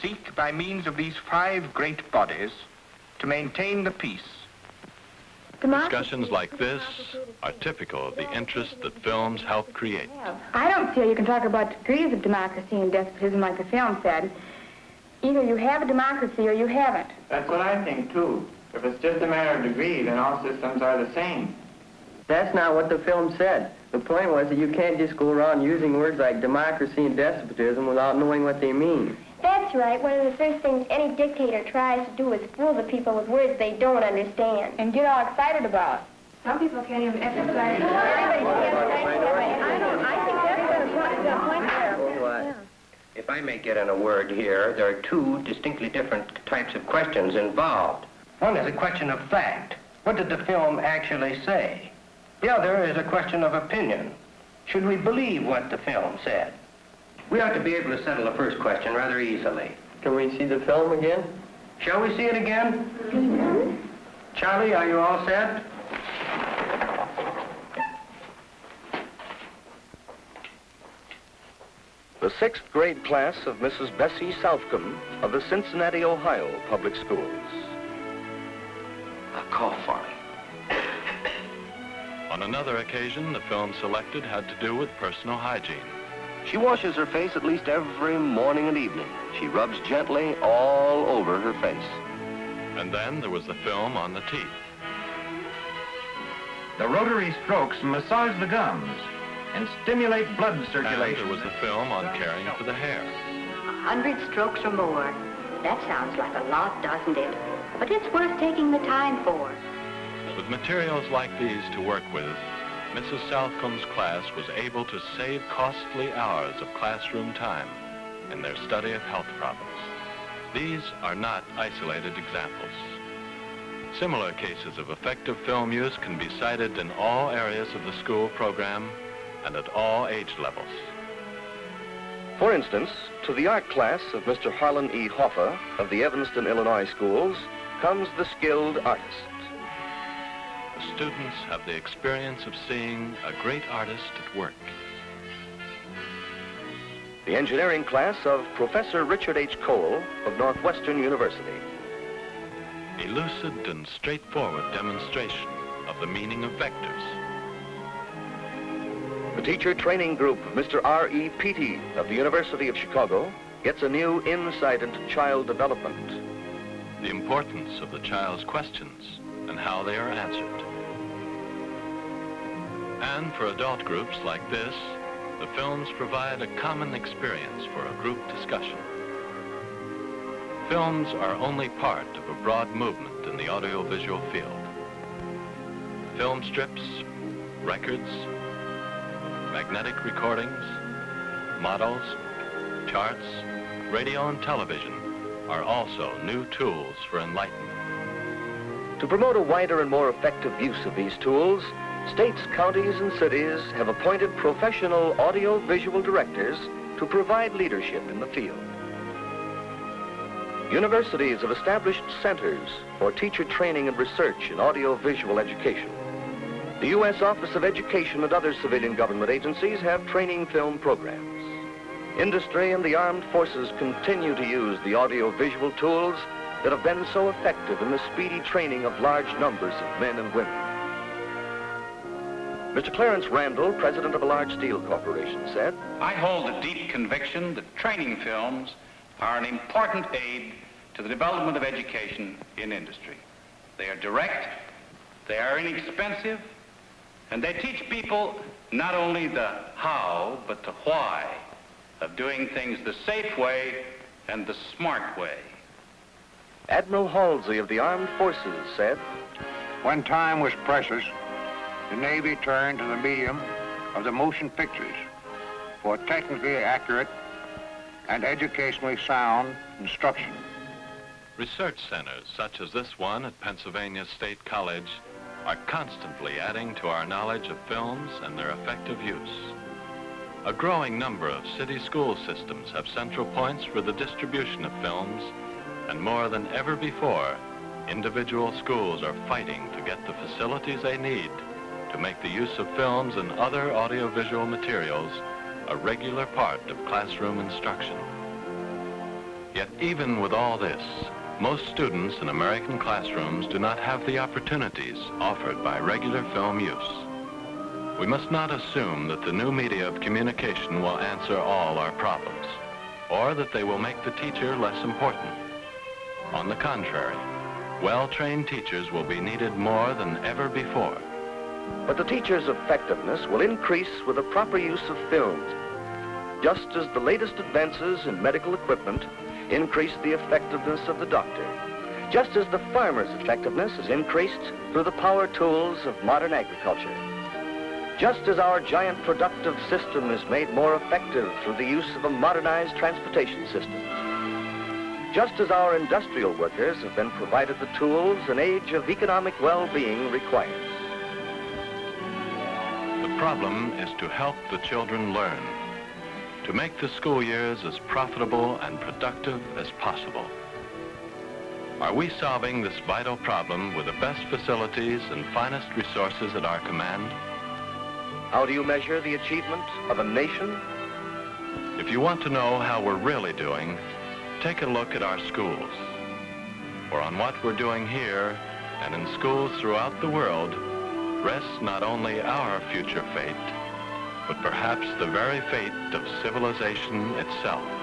seek by means of these 5 great bodies to maintain the peace. Discussions like this are typical of the interest that films help create. I don't see how you can talk about degrees of democracy and despotism like the film said. Either you have a democracy or you haven't. That's what I think, too. If it's just a matter of degree, then all systems are the same. That's not what the film said. The point was that you can't just go around using words like democracy and despotism without knowing what they mean. That's right. One of the first things any dictator tries to do is fool the people with words they don't understand. And get all excited about. Some people can't even exercise. If I may get in a word here, there are 2 distinctly different types of questions involved. One is a question of fact. What did the film actually say? The other is a question of opinion. Should we believe what the film said? We ought to be able to settle the first question rather easily. Can we see the film again? Shall we see it again? Charlie, are you all set? The 6th grade class of Mrs. Bessie Southcombe of the Cincinnati, Ohio Public Schools. A call for me. On another occasion, the film selected had to do with personal hygiene. She washes her face at least every morning and evening. She rubs gently all over her face. And then there was the film on the teeth. The rotary strokes massage the gums and stimulate blood circulation. And there was the film on caring for the hair. 100 strokes or more. That sounds like a lot, doesn't it? But it's worth taking the time for. With materials like these to work with, Mrs. Southcombe's class was able to save costly hours of classroom time in their study of health problems. These are not isolated examples. Similar cases of effective film use can be cited in all areas of the school program and at all age levels. For instance, to the art class of Mr. Harlan E. Hoffa of the Evanston, Illinois schools comes the skilled artist. The students have the experience of seeing a great artist at work. The engineering class of Professor Richard H. Cole of Northwestern University. A lucid and straightforward demonstration of the meaning of vectors. The teacher training group of Mr. R.E. Peaty of the University of Chicago gets a new insight into child development. The importance of the child's questions and how they are answered. And for adult groups like this, the films provide a common experience for a group discussion. Films are only part of a broad movement in the audiovisual field. Film strips, records, magnetic recordings, models, charts, radio and television are also new tools for enlightenment. To promote a wider and more effective use of these tools, states, counties, and cities have appointed professional audio-visual directors to provide leadership in the field. Universities have established centers for teacher training and research in audio-visual education. The U.S. Office of Education and other civilian government agencies have training film programs. Industry and the armed forces continue to use the audio-visual tools that have been so effective in the speedy training of large numbers of men and women. Mr. Clarence Randall, president of a large steel corporation, said, I hold a deep conviction that training films are an important aid to the development of education in industry. They are direct, they are inexpensive, and they teach people not only the how, but the why of doing things the safe way and the smart way. Admiral Halsey of the Armed Forces said, When time was precious, the Navy turned to the medium of the motion pictures for technically accurate and educationally sound instruction. Research centers such as this one at Pennsylvania State College are constantly adding to our knowledge of films and their effective use. A growing number of city school systems have central points for the distribution of films, and more than ever before, individual schools are fighting to get the facilities they need to make the use of films and other audiovisual materials a regular part of classroom instruction. Yet even with all this, most students in American classrooms do not have the opportunities offered by regular film use. We must not assume that the new media of communication will answer all our problems, or that they will make the teacher less important. On the contrary, well-trained teachers will be needed more than ever before. But the teacher's effectiveness will increase with the proper use of films, just as the latest advances in medical equipment increase the effectiveness of the doctor, just as the farmer's effectiveness is increased through the power tools of modern agriculture, just as our giant productive system is made more effective through the use of a modernized transportation system, just as our industrial workers have been provided the tools an age of economic well-being requires. The problem is to help the children learn, to make the school years as profitable and productive as possible. Are we solving this vital problem with the best facilities and finest resources at our command? How do you measure the achievement of a nation? If you want to know how we're really doing, take a look at our schools. For on what we're doing here and in schools throughout the world rests not only our future fate, but perhaps the very fate of civilization itself.